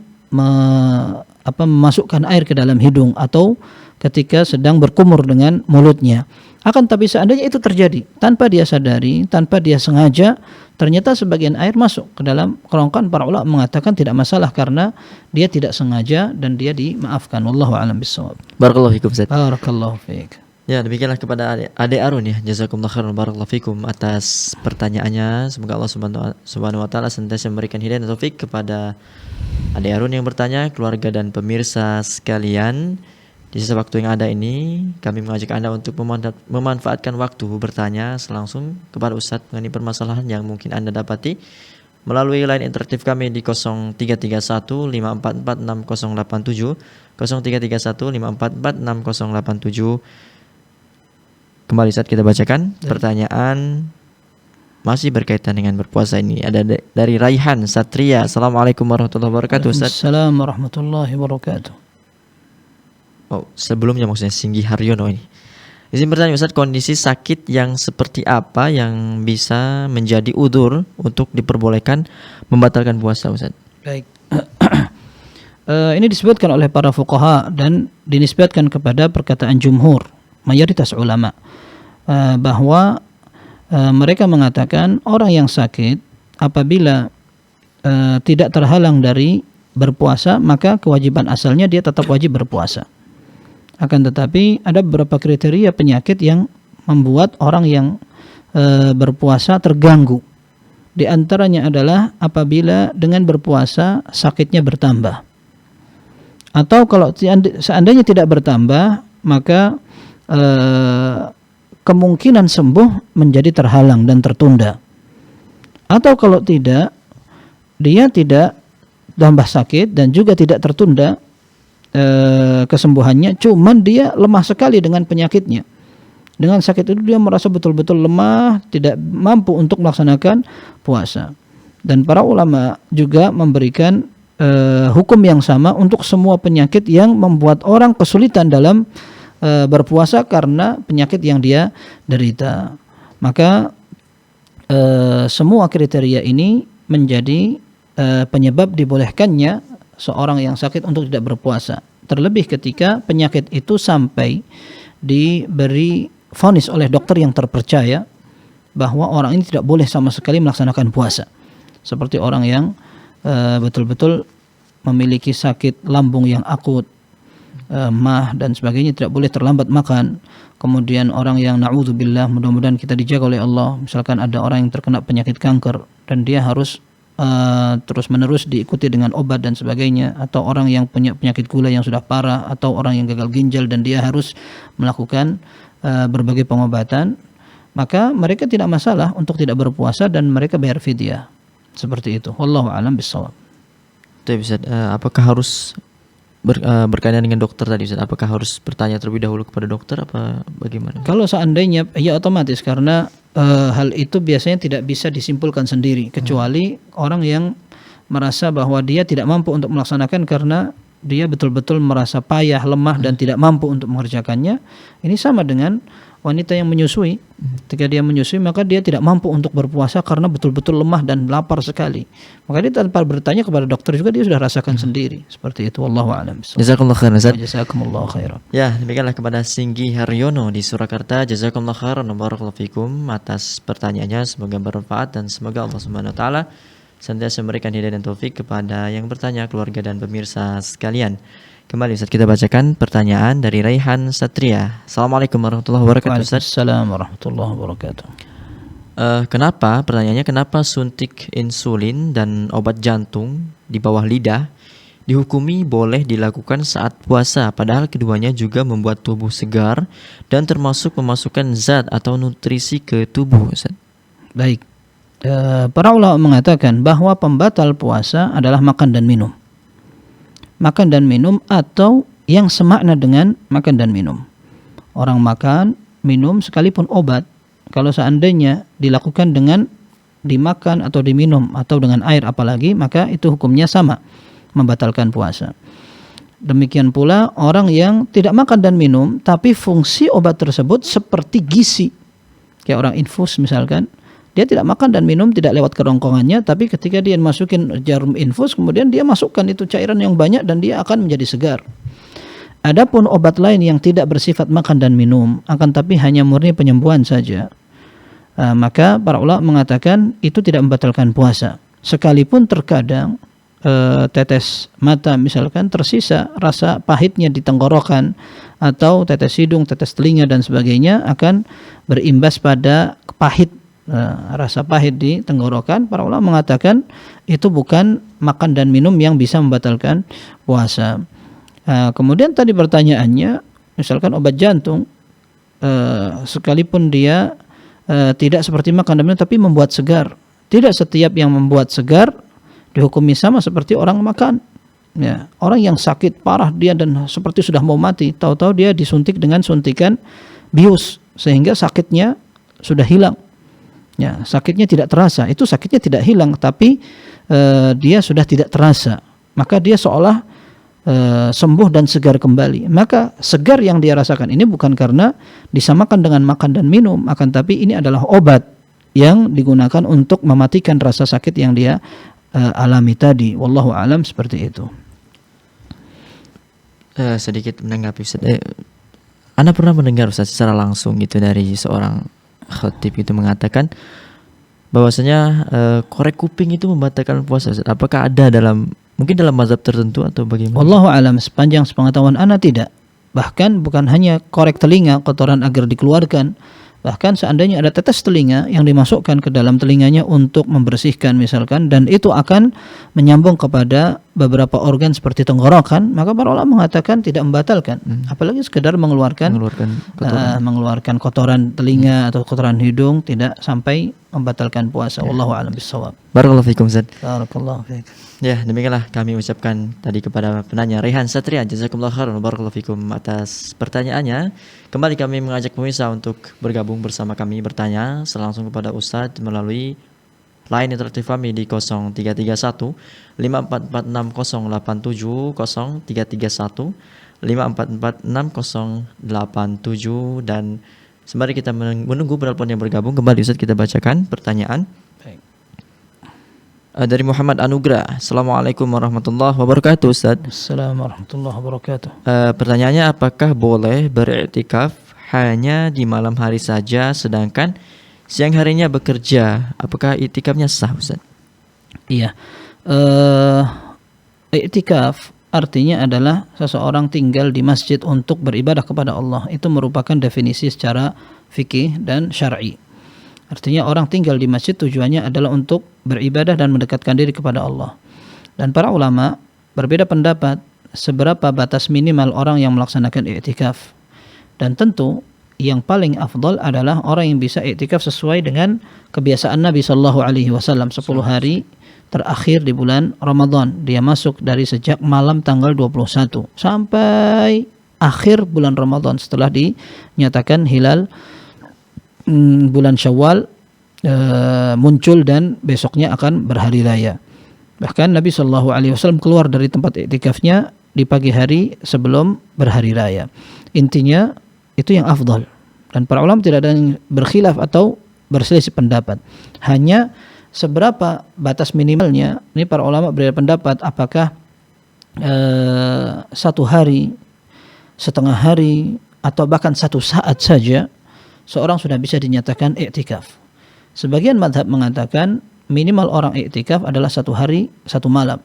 memasukkan air ke dalam hidung atau ketika sedang berkumur dengan mulutnya. Akan tapi seandainya itu terjadi tanpa dia sadari, tanpa dia sengaja, ternyata sebagian air masuk ke dalam kerongkongan, para ulama mengatakan tidak masalah karena dia tidak sengaja dan dia dimaafkan. Wallahu a'lam bishawab. Barakallahu fikum Ustaz. Barakallahu fiik. Ya, demikianlah kepada Ade Arun ya. Jazakumullah khairan barakallahu fikum atas pertanyaannya. Semoga Allah Subhanahu wa taala senantiasa memberikan hidayah dan taufik kepada Ade Arun yang bertanya, keluarga dan pemirsa sekalian. Di sisa waktu yang ada ini, kami mengajak Anda untuk memanfaatkan waktu bertanya langsung kepada Ustadz mengenai permasalahan yang mungkin Anda dapati melalui line interaktif kami di 0331 544 6087, 0331 544 6087. Kembali saat kita bacakan pertanyaan masih berkaitan dengan berpuasa ini. Ada dari Raihan Satria. Assalamualaikum warahmatullahi wabarakatuh Ustaz. Assalamualaikum warahmatullahi wabarakatuh. Oh, sebelumnya maksudnya Singgi Haryono ini. Izin bertanya Ustaz, kondisi sakit yang seperti apa yang bisa menjadi udzur untuk diperbolehkan membatalkan puasa Ustaz? Baik. Ini disebutkan oleh para fuqaha dan dinisbatkan kepada perkataan jumhur, mayoritas ulama, bahwa mereka mengatakan orang yang sakit apabila tidak terhalang dari berpuasa, maka kewajiban asalnya dia tetap wajib berpuasa. Akan tetapi ada beberapa kriteria penyakit yang membuat orang yang berpuasa terganggu. Di antaranya adalah apabila dengan berpuasa sakitnya bertambah. Atau kalau seandainya tidak bertambah, maka kemungkinan sembuh menjadi terhalang dan tertunda. Atau kalau tidak, dia tidak tambah sakit dan juga tidak tertunda kesembuhannya, cuman dia lemah sekali dengan penyakitnya. Dengan sakit itu dia merasa betul-betul lemah, tidak mampu untuk melaksanakan puasa. Dan para ulama juga memberikan hukum yang sama untuk semua penyakit yang membuat orang kesulitan dalam berpuasa karena penyakit yang dia derita. Maka semua kriteria ini menjadi penyebab dibolehkannya seorang yang sakit untuk tidak berpuasa. Terlebih ketika penyakit itu sampai diberi vonis oleh dokter yang terpercaya bahwa orang ini tidak boleh sama sekali melaksanakan puasa. Seperti orang yang betul-betul memiliki sakit lambung yang akut, mah dan sebagainya, tidak boleh terlambat makan. Kemudian orang yang na'udzubillah, mudah-mudahan kita dijaga oleh Allah, misalkan ada orang yang terkena penyakit kanker dan dia harus terus-menerus diikuti dengan obat dan sebagainya, atau orang yang punya penyakit gula yang sudah parah, atau orang yang gagal ginjal dan dia harus melakukan berbagai pengobatan, maka mereka tidak masalah untuk tidak berpuasa dan mereka bayar fidyah. Seperti itu. Wallahu a'lam bishawab. Ustaz, apakah harus berkaitan dengan dokter tadi, Ustaz? Apakah harus bertanya terlebih dahulu kepada dokter apa bagaimana? Kalau seandainya ya otomatis, karena hal itu biasanya tidak bisa disimpulkan sendiri kecuali orang yang merasa bahwa dia tidak mampu untuk melaksanakan karena dia betul-betul merasa payah, lemah dan tidak mampu untuk mengerjakannya. Ini sama dengan wanita yang menyusui. Ketika dia menyusui maka dia tidak mampu untuk berpuasa karena betul-betul lemah dan lapar sekali. Maka dia tanpa bertanya kepada dokter juga dia sudah rasakan sendiri. Seperti itu. Wallahu a'lam. Jazakallahu khairan, Ustaz. Jazakumullahu khairan. Ya, demikianlah kepada Singgi Haryono di Surakarta. Jazakallahu khairan wa barakallahu fikum atas pertanyaannya. Semoga bermanfaat dan semoga Allah Subhanahu wa taala senantiasa memberikan hidayah dan taufik kepada yang bertanya, keluarga dan pemirsa sekalian. Kembali Ustaz, kita bacakan pertanyaan dari Raihan Satria. Assalamualaikum warahmatullahi wabarakatuh, Ustaz. Waalaikumsalam warahmatullahi wabarakatuh. Kenapa suntik insulin dan obat jantung di bawah lidah dihukumi boleh dilakukan saat puasa, padahal keduanya juga membuat tubuh segar dan termasuk memasukkan zat atau nutrisi ke tubuh, Ustaz? Baik. Para ulama mengatakan bahwa pembatal puasa adalah makan dan minum. Makan dan minum atau yang semakna dengan makan dan minum. Orang makan, minum sekalipun obat, kalau seandainya dilakukan dengan dimakan atau diminum atau dengan air apalagi, maka itu hukumnya sama, membatalkan puasa. Demikian pula orang yang tidak makan dan minum tapi fungsi obat tersebut seperti gizi. Kayak orang infus misalkan, dia tidak makan dan minum, tidak lewat kerongkongannya, tapi ketika dia masukin jarum infus, kemudian dia masukkan itu cairan yang banyak dan dia akan menjadi segar. Adapun obat lain yang tidak bersifat makan dan minum, akan tapi hanya murni penyembuhan saja, maka para ulama mengatakan itu tidak membatalkan puasa. Sekalipun terkadang tetes mata misalkan tersisa rasa pahitnya di tenggorokan, atau tetes hidung, tetes telinga dan sebagainya akan berimbas pada pahit. Rasa pahit di tenggorokan, para ulama mengatakan itu bukan makan dan minum yang bisa membatalkan puasa. Kemudian tadi pertanyaannya, misalkan obat jantung, sekalipun dia tidak seperti makan dan minum tapi membuat segar, tidak setiap yang membuat segar dihukumi sama seperti orang makan. Ya, orang yang sakit parah dia dan seperti sudah mau mati, tahu-tahu dia disuntik dengan suntikan bius sehingga sakitnya sudah hilang. Ya, sakitnya tidak terasa, itu sakitnya tidak hilang tapi dia sudah tidak terasa, maka dia seolah sembuh dan segar kembali. Maka segar yang dia rasakan ini bukan karena disamakan dengan makan dan minum, akan tapi ini adalah obat yang digunakan untuk mematikan rasa sakit yang dia alami tadi. Wallahu alam, seperti itu. Sedikit menanggapi Ustaz. Anda pernah mendengar Ustaz secara langsung gitu dari seorang khatib itu mengatakan bahwasanya korek kuping itu membatalkan puasa, Ustaz? Apakah ada mungkin dalam mazhab tertentu atau bagaimana? Wallahu alam, sepanjang sepengetahuan ana tidak. Bahkan bukan hanya korek telinga, kotoran agar dikeluarkan, bahkan seandainya ada tetes telinga yang dimasukkan ke dalam telinganya untuk membersihkan misalkan, dan itu akan menyambung kepada beberapa organ seperti tenggorokan, maka para ulama mengatakan tidak membatalkan, apalagi sekedar mengeluarkan kotoran. mengeluarkan kotoran telinga atau kotoran hidung tidak sampai membatalkan puasa. Wallahu a'lam bishawab. Barakallahu fikum Ustaz. Barakallahu fiik. Ya, demikianlah kami ucapkan tadi kepada penanya Rehan Satria, jazakumullah khairan barakallahu fikum atas pertanyaannya. Kembali kami mengajak pemirsa untuk bergabung bersama kami bertanya langsung kepada Ustadz melalui line interaktif kami di 0331 5446 087 0331 5446 087 dan sembari kita menunggu penelpon yang bergabung kembali Ustadz kita bacakan pertanyaan. Baik. Dari Muhammad Anugrah. Assalamualaikum warahmatullahi wabarakatuh Ustadz. Assalamualaikum warahmatullahi wabarakatuh. Pertanyaannya apakah boleh beriktikaf hanya di malam hari saja sedangkan siang harinya bekerja? Apakah iktikafnya sah Ustaz? Iya. Iktikaf artinya adalah seseorang tinggal di masjid untuk beribadah kepada Allah. Itu merupakan definisi secara fikih dan syar'i. Artinya orang tinggal di masjid tujuannya adalah untuk beribadah dan mendekatkan diri kepada Allah. Dan para ulama berbeda pendapat seberapa batas minimal orang yang melaksanakan iktikaf. Dan tentu yang paling afdal adalah orang yang bisa iktikaf sesuai dengan kebiasaan Nabi sallallahu alaihi wasallam 10 hari terakhir di bulan Ramadan. Dia masuk dari sejak malam tanggal 21 sampai akhir bulan Ramadan setelah dinyatakan hilal bulan Syawal muncul dan besoknya akan berhari raya. Bahkan Nabi sallallahu alaihi wasallam keluar dari tempat iktikafnya di pagi hari sebelum berhari raya. Intinya itu yang afdal. Dan para ulama tidak ada yang berkhilaf atau berselisih pendapat. Hanya seberapa batas minimalnya, ini para ulama berbeda pendapat apakah 1 hari, setengah hari, atau bahkan 1 saat saja seorang sudah bisa dinyatakan iktikaf. Sebagian mazhab mengatakan minimal orang iktikaf adalah 1 hari, 1 malam.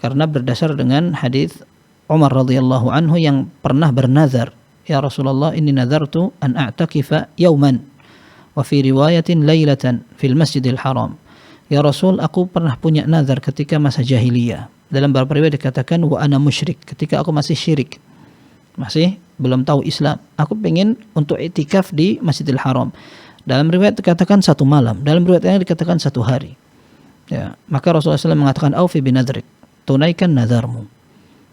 Karena berdasar dengan hadis Umar radhiyallahu anhu yang pernah bernazar, ya Rasulullah inni nazartu an a'takifa yauman wa fi riwayatin lailatan fil Masjidil Haram. Ya Rasul, aku pernah punya nazar ketika masa jahiliyah. Dalam beberapa riwayat dikatakan wa ana musyrik, ketika aku masih syirik. Masih belum tahu Islam. Aku pengen untuk iktikaf di Masjidil Haram. Dalam riwayat dikatakan 1 malam, dalam riwayat yang dikatakan 1 hari. Ya, maka Rasulullah SAW mengatakan aufi binadrik, tunaikan nazarmu.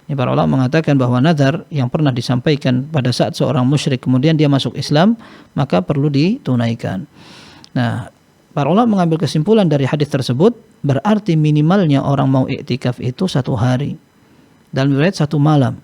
Ini para ulama mengatakan bahwa nazar yang pernah disampaikan pada saat seorang musyrik kemudian dia masuk Islam, maka perlu ditunaikan. Nah, para ulama mengambil kesimpulan dari hadis tersebut, berarti minimalnya orang mau iktikaf itu 1 hari. Dalam riwayat 1 malam.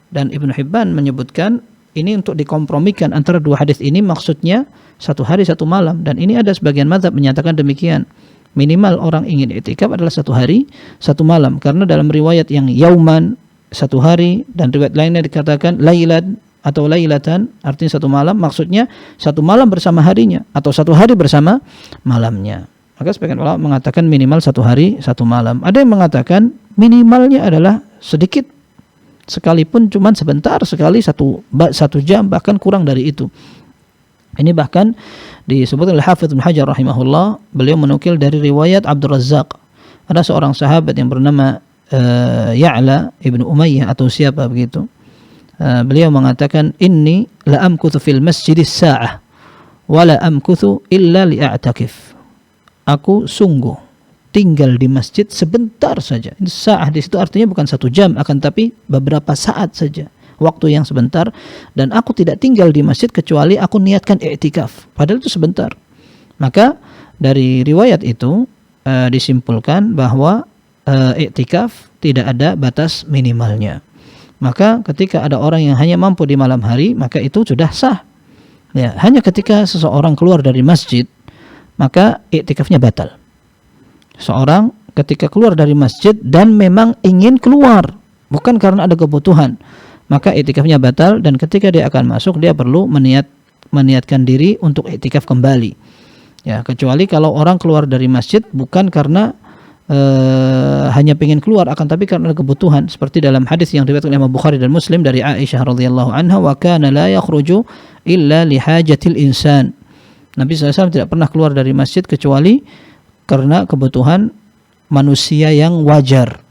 Dan Ibnu Hibban menyebutkan ini untuk dikompromikan antara 2 hadis ini, maksudnya 1 hari 1 malam. Dan ini ada sebagian mazhab menyatakan demikian. Minimal orang ingin iktikaf adalah 1 hari 1 malam. Karena dalam riwayat yang yauman 1 hari dan riwayat lainnya dikatakan lailan atau lailatan, artinya 1 malam, maksudnya 1 malam bersama harinya atau 1 hari bersama malamnya. Maka sebagian ulama mengatakan minimal 1 hari 1 malam. Ada yang mengatakan minimalnya adalah sedikit, sekalipun cuman sebentar sekali 1 jam, bahkan kurang dari itu. Ini bahkan disebut oleh Hafidz Ibnu Hajar rahimahullah, beliau menukil dari riwayat Abdul Razzaq. Ada seorang sahabat yang bernama Ya'la ibnu Umayyah atau siapa begitu. Beliau mengatakan inni la amkuthu fil masjidis sa'ah wa la amkuthu illa li'a'takif. Aku sungguh tinggal di masjid sebentar saja. Sa'ah di situ artinya bukan 1 jam, akan tapi beberapa saat saja, waktu yang sebentar. Dan aku tidak tinggal di masjid kecuali aku niatkan i'tikaf, padahal itu sebentar. Maka dari riwayat itu disimpulkan bahwa iktikaf tidak ada batas minimalnya. Maka ketika ada orang yang hanya mampu di malam hari, maka itu sudah sah. Ya, hanya ketika seseorang keluar dari masjid, maka iktikafnya batal. Seorang ketika keluar dari masjid dan memang ingin keluar, bukan karena ada kebutuhan, maka iktikafnya batal. Dan ketika dia akan masuk, dia perlu meniatkan diri untuk iktikaf kembali. Ya, kecuali kalau orang keluar dari masjid bukan karena hanya pengen keluar, akan tapi karena kebutuhan, seperti dalam hadis yang diriwayatkan oleh Imam Bukhari dan Muslim dari Aisyah radhiyallahu anha, wa kana la yakhruju illa li hajatil insan. Nabi SAW tidak pernah keluar dari masjid kecuali karena kebutuhan manusia yang wajar.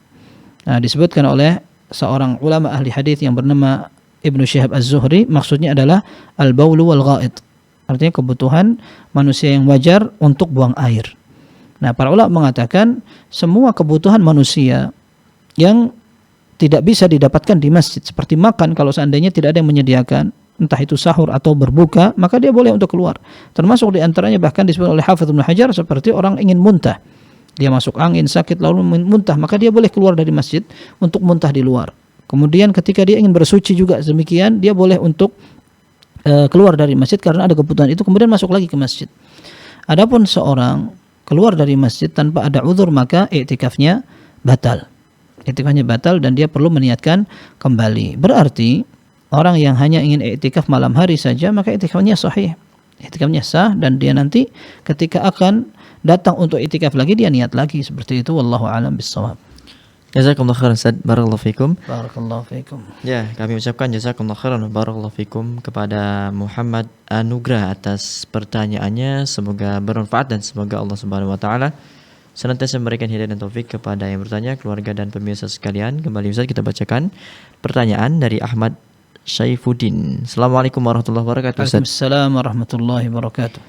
Nah, disebutkan oleh seorang ulama ahli hadis yang bernama Ibnu Syihab Az-Zuhri, maksudnya adalah al-baulu wal ghaid. Artinya kebutuhan manusia yang wajar untuk buang air. Nah, para ulama mengatakan semua kebutuhan manusia yang tidak bisa didapatkan di masjid, seperti makan, kalau seandainya tidak ada yang menyediakan, entah itu sahur atau berbuka, maka dia boleh untuk keluar. Termasuk di antaranya bahkan disebut oleh Hafidz Ibnu Hajar seperti orang ingin muntah. Dia masuk angin, sakit, lalu muntah, maka dia boleh keluar dari masjid untuk muntah di luar. Kemudian ketika dia ingin bersuci juga demikian, dia boleh untuk keluar dari masjid karena ada kebutuhan itu, kemudian masuk lagi ke masjid. Adapun seorang keluar dari masjid tanpa ada uzur, maka i'tikafnya batal. I'tikafnya batal dan dia perlu meniatkan kembali. Berarti orang yang hanya ingin i'tikaf malam hari saja, maka i'tikafnya sahih. I'tikafnya sah dan dia nanti ketika akan datang untuk i'tikaf lagi, dia niat lagi seperti itu. Wallahu a'lam bissawab. Jazakumullah khairan Ustaz, barakallahu fikum. Barakallahu fikum. Ya, kami ucapkan jazakumullah khairan wa barakallahu fikum kepada Muhammad Anugrah atas pertanyaannya. Semoga bermanfaat dan semoga Allah Subhanahu wa taala senantiasa memberikan hidayah dan taufik kepada yang bertanya, keluarga dan pemirsa sekalian. Kembali Ustaz, kita bacakan pertanyaan dari Ahmad Syaifuddin. Assalamualaikum warahmatullahi wabarakatuh Ustaz. Waalaikumsalam warahmatullahi wabarakatuh.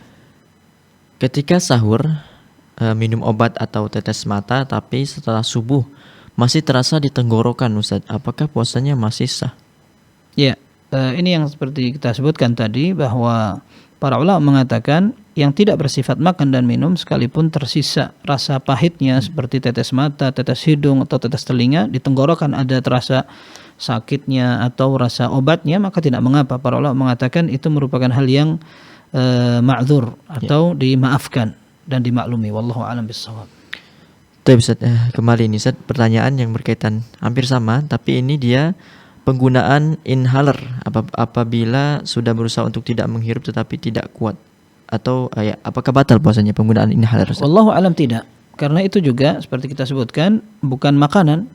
Ketika sahur minum obat atau tetes mata, tapi setelah subuh masih terasa di tenggorokan Ustaz, apakah puasanya masih sah? Ya, ini yang seperti kita sebutkan tadi, bahwa para ulama mengatakan yang tidak bersifat makan dan minum sekalipun tersisa rasa pahitnya seperti tetes mata, tetes hidung atau tetes telinga, di tenggorokan ada terasa sakitnya atau rasa obatnya, maka tidak mengapa. Para ulama mengatakan itu merupakan hal yang ma'dzur atau dimaafkan dan dimaklumi. Wallahu a'lam bissawab. Baik Ustaz, kembali ini Ustaz, pertanyaan yang berkaitan hampir sama, tapi ini dia penggunaan inhaler apabila sudah berusaha untuk tidak menghirup tetapi tidak kuat, atau apakah batal puasanya penggunaan inhaler Ustaz? Wallahu a'lam tidak, karena itu juga seperti kita sebutkan bukan makanan,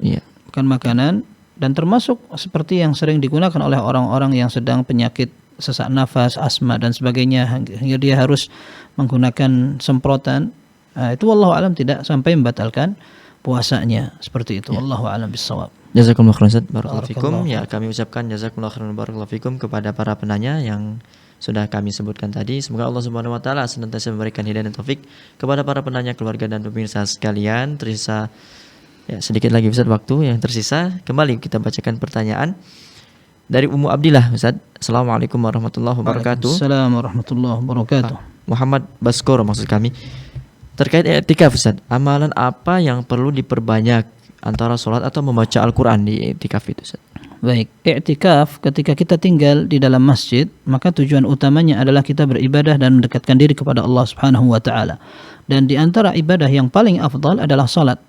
bukan makanan, dan termasuk seperti yang sering digunakan oleh orang-orang yang sedang penyakit sesak nafas, asma dan sebagainya, hingga dia harus menggunakan semprotan. Itu wallahu alam tidak sampai membatalkan puasanya, seperti itu. Wallahu alam bissawab. Jazakumullah khairan Ustaz, barakallahu fikum. Ya, kami ucapkan jazakumullah khairan barakallahu fikum kepada para penanya yang sudah kami sebutkan tadi. Semoga Allah Subhanahu wa taala senantiasa memberikan hidayah dan taufik kepada para penanya, keluarga dan pemirsa sekalian. Tersisa sedikit lagi Ustaz waktu yang tersisa. Kembali kita bacakan pertanyaan dari Ummu Abdillah Ustaz. Assalamualaikum warahmatullahi wabarakatuh. Waalaikumsalam warahmatullahi wabarakatuh. Muhammad Baskoro maksud kami. Terkait i'tikaf Ustaz, amalan apa yang perlu diperbanyak antara sholat atau membaca Al-Quran di i'tikaf itu Ustaz? Baik, i'tikaf ketika kita tinggal di dalam masjid, maka tujuan utamanya adalah kita beribadah dan mendekatkan diri kepada Allah Subhanahu wa taala. Dan di antara ibadah yang paling afdal adalah salat.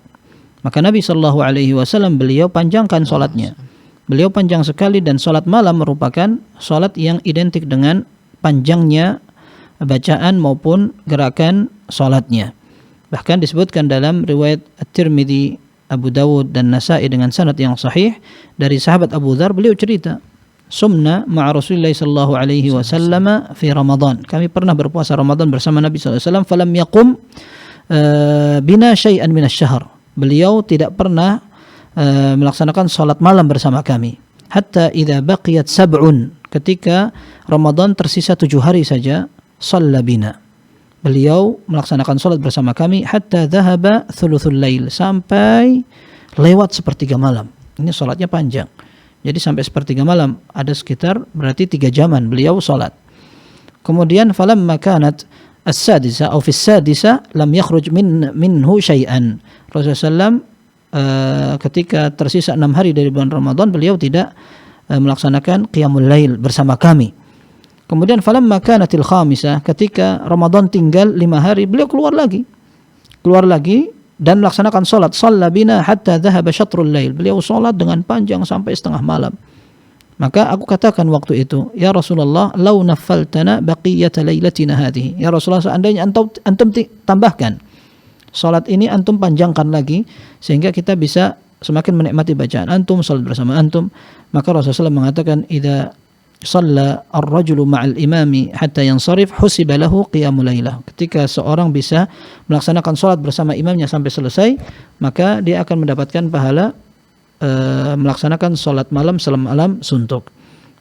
Maka Nabi sallallahu alaihi wasallam beliau panjangkan salatnya. Beliau panjang sekali, dan salat malam merupakan salat yang identik dengan panjangnya bacaan maupun gerakan salatnya. Bahkan disebutkan dalam riwayat At-Tirmidzi, Abu Dawud dan Nasa'i dengan sanad yang sahih dari sahabat Abu Dzar, beliau cerita, "Sumna ma'a Rasulillah sallallahu alaihi wasallam fi Ramadan." Kami pernah berpuasa Ramadan bersama Nabi sallallahu alaihi wasallam, falam yaqum bina syai'an minasy-syahr. Beliau tidak pernah melaksanakan salat malam bersama kami. Hatta idza baqiyat sab'un, ketika Ramadan tersisa 7 hari saja, shalla bina. Beliau melaksanakan salat bersama kami hatta dhahaba thuluthul lail, sampai lewat sepertiga malam. Ini salatnya panjang. Jadi sampai sepertiga malam, ada sekitar berarti 3 jaman beliau salat. Kemudian falamma kanat as-sadisa aw fi as-sadisa lam yakhruj minhu syai'an. Rasulullah ketika tersisa 6 hari dari bulan Ramadan, beliau tidak melaksanakan qiyamul lail bersama kami. Kemudian falamma kanatil khamisah, ketika Ramadan tinggal 5 hari, beliau keluar lagi dan melaksanakan salat. Shalla bina hatta dhahaba syatrul lail. Beliau salat dengan panjang sampai setengah malam. Maka aku katakan waktu itu, "Ya Rasulullah, lau naffaltana baqiyata lailatina hadhihi." Ya Rasulullah, seandainya antum tambahkan salat ini, antum panjangkan lagi sehingga kita bisa semakin menikmati bacaan antum, salat bersama antum. Maka Rasulullah mengatakan, "Idza shalla ar-rajulu ma'al imami hatta yansarif husiba lahu qiyamul lailah." Ketika seorang bisa melaksanakan salat bersama imamnya sampai selesai, maka dia akan mendapatkan pahala melaksanakan sholat malam semalam suntuk.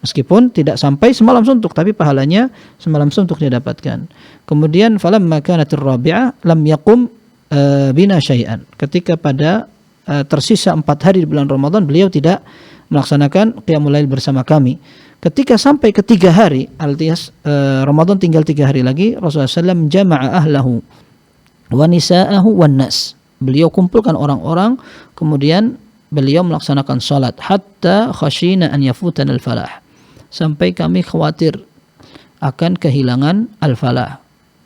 Meskipun tidak sampai semalam suntuk, tapi pahalanya semalam suntuk dia dapatkan. Kemudian falamma kanatir rabi'ah lam yaqum bina syai'an. Ketika pada tersisa 4 hari di bulan Ramadan, beliau tidak melaksanakan qiyamul lail bersama kami. Ketika sampai ke 3 hari, alias Ramadan tinggal 3 hari lagi, Rasulullah SAW jama'a ahlahu wa nisa'ahu wan nas. Beliau kumpulkan orang-orang, kemudian beliau melaksanakan salat hatta khashina an yafutana al-falah. Sampai kami khawatir akan kehilangan al-falah.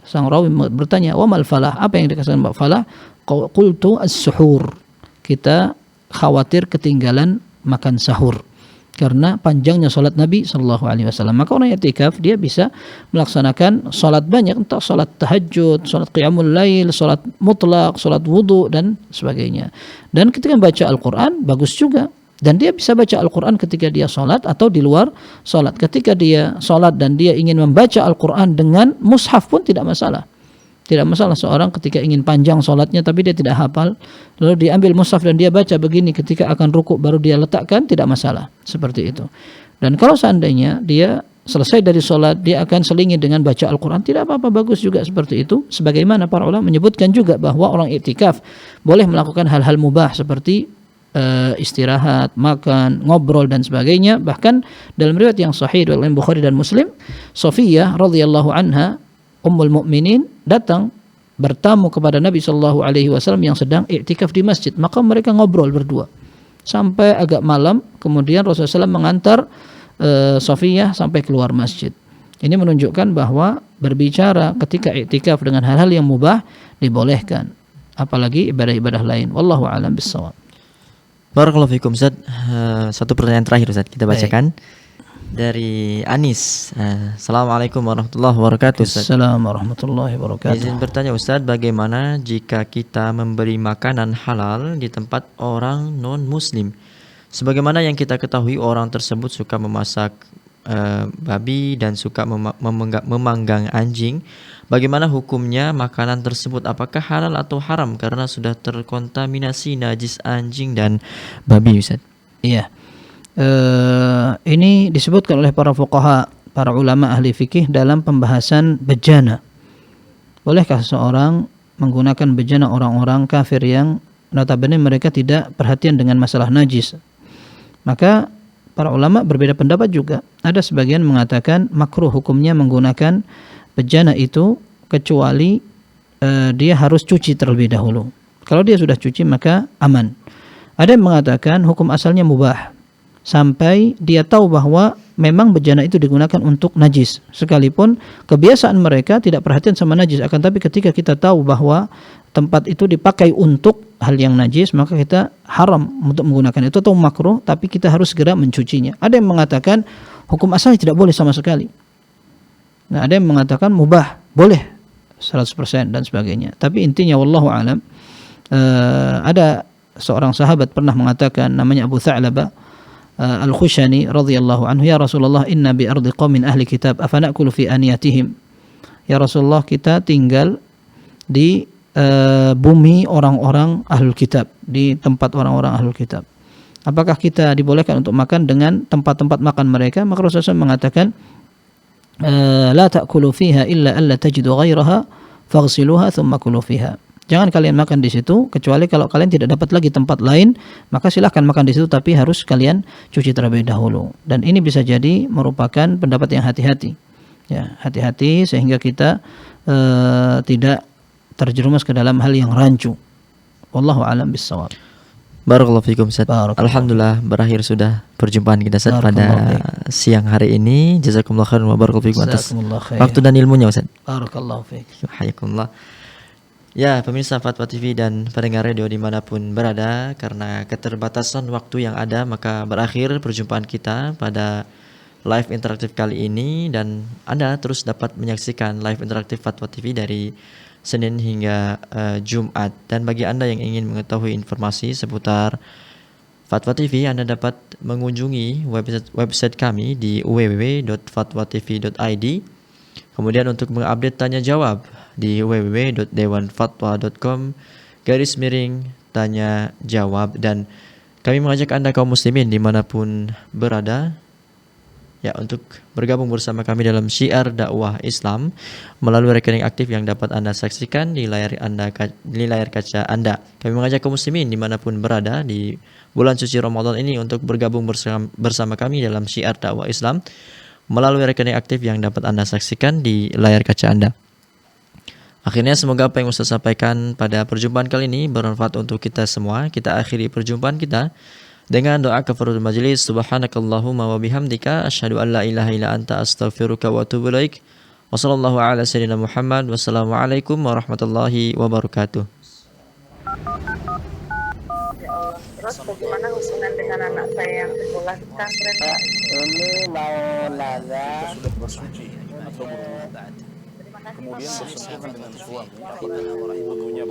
Sang rawi bertanya, "Wa mal falah?" Apa yang dikatakan falah? Qultu as-suhur. Kita khawatir ketinggalan makan sahur karena panjangnya salat Nabi sallallahu alaihi wasallam. Maka orang i'tikaf dia bisa melaksanakan salat banyak, entah salat tahajud, salat qiyamul lail, salat mutlak, salat wudu dan sebagainya. Dan ketika membaca Al-Qur'an bagus juga. Dan dia bisa baca Al-Quran ketika dia sholat atau di luar sholat. Ketika dia sholat dan dia ingin membaca Al-Quran dengan mushaf pun tidak masalah. Tidak masalah seorang ketika ingin panjang sholatnya tapi dia tidak hafal, lalu dia ambil mushaf dan dia baca begini, ketika akan rukuk baru dia letakkan, tidak masalah. Seperti itu. Dan kalau seandainya dia selesai dari sholat, dia akan selingi dengan baca Al-Quran, tidak apa-apa, bagus juga seperti itu. Sebagaimana para ulama menyebutkan juga bahwa orang iktikaf boleh melakukan hal-hal mubah seperti istirahat, makan, ngobrol dan sebagainya. Bahkan dalam riwayat yang sahih dalam Bukhari dan Muslim, Safiyah radhiyallahu anha, ummul mukminin, datang bertamu kepada Nabi sallallahu alaihi wasallam yang sedang iktikaf di masjid. Maka mereka ngobrol berdua sampai agak malam. Kemudian Rasulullah SAW mengantar Safiyah sampai keluar masjid. Ini menunjukkan bahwa berbicara ketika iktikaf dengan hal-hal yang mubah dibolehkan, apalagi ibadah-ibadah lain. Wallahu a'lam bissawab. Barakallahu fikum Ustaz. Satu pertanyaan terakhir Ustaz, kita bacakan dari Anis. Assalamualaikum warahmatullahi wabarakatuh Ustaz. Assalamualaikum warahmatullahi wabarakatuh. Izin bertanya Ustaz, bagaimana jika kita memberi makanan halal di tempat orang non muslim? Sebagaimana yang kita ketahui, orang tersebut suka memasak babi dan suka memanggang anjing. Bagaimana hukumnya makanan tersebut? Apakah halal atau haram karena sudah terkontaminasi najis anjing dan babi Ustaz? Iya. Ini disebutkan oleh para fuqaha, para ulama ahli fikih dalam pembahasan bejana. Bolehkah seorang menggunakan bejana orang-orang kafir yang notabene mereka tidak perhatian dengan masalah najis? Maka para ulama berbeda pendapat juga. Ada sebagian mengatakan makruh hukumnya menggunakan bejana itu kecuali dia harus cuci terlebih dahulu. Kalau dia sudah cuci maka aman. Ada yang mengatakan hukum asalnya mubah sampai dia tahu bahwa memang bejana itu digunakan untuk najis. Sekalipun kebiasaan mereka tidak perhatian sama najis, akan tapi ketika kita tahu bahwa tempat itu dipakai untuk hal yang najis, maka kita haram untuk menggunakan itu atau makruh, tapi kita harus segera mencucinya. Ada yang mengatakan hukum asalnya tidak boleh sama sekali. Nah, ada yang mengatakan mubah, boleh 100% dan sebagainya. Tapi intinya wallahu alam, ada seorang sahabat pernah mengatakan, namanya Abu Tha'labah Al-Khushani radhiyallahu anhu, ya Rasulullah, inna bi ardi qaumin ahli kitab afana'kulu fi aniyatihim. Ya Rasulullah, kita tinggal di bumi orang-orang ahlul kitab, di tempat orang-orang ahlul kitab. Apakah kita dibolehkan untuk makan dengan tempat-tempat makan mereka? Maka Rasulullah mengatakan, la ta'kulu fiha illa alla tajidu ghairaha faghsiluha thumma kulu fiha. Jangan kalian makan di situ kecuali kalau kalian tidak dapat lagi tempat lain, maka silahkan makan di situ, tapi harus kalian cuci terlebih dahulu. Dan ini bisa jadi merupakan pendapat yang hati-hati. Ya, hati-hati sehingga kita tidak terjerumus ke dalam hal yang rancu. Wallahu a'lam bissawab. Barakallahu fikum Ustaz. Alhamdulillah berakhir sudah perjumpaan kita Ustaz pada siang hari ini. Jazakumullah khairan wa barakallahu fikum atas waktu dan ilmunya Ustaz. Barakallahu fiik. Hayakumullah. Ya, pemirsa Fatwa TV dan pendengar radio dimanapun berada, karena keterbatasan waktu yang ada, maka berakhir perjumpaan kita pada live interaktif kali ini. Dan Anda terus dapat menyaksikan live interaktif Fatwa TV dari Senin hingga Jumat. Dan bagi Anda yang ingin mengetahui informasi seputar Fatwa TV, Anda dapat mengunjungi website kami di www.fatwatv.id. Kemudian untuk mengupdate tanya jawab di www.dewanfatwa.com/tanya jawab. Dan Kami mengajak Anda kaum muslimin dimanapun berada ya untuk bergabung bersama kami dalam syiar dakwah Islam melalui rekening aktif yang dapat Anda saksikan di layar kaca Anda. Kami mengajak kaum muslimin dimanapun berada di bulan suci Ramadan ini untuk bergabung bersama kami dalam syiar dakwah Islam melalui rekening aktif yang dapat Anda saksikan di layar kaca Anda. Akhirnya semoga apa yang Ustaz sampaikan pada perjumpaan kali ini bermanfaat untuk kita semua. Kita akhiri perjumpaan kita dengan doa kafaratul majlis. Subhanakallahumma wa bihamdika asyhadu an la ilaha illa anta astaghfiruka wa atubu ilaik. Wassallallahu ala sayyidina Muhammad. Wassalamualaikum warahmatullahi wabarakatuh. Ya Allah. Terus bagaimana hubungan dengan anak saya yang sekolah di pesantren, Pak? Ini mau nanya. Sudah bersuci atau berwudu. Terima kasih, Kemudian Bapak. bersentuhan dengan suami, apakah waktunya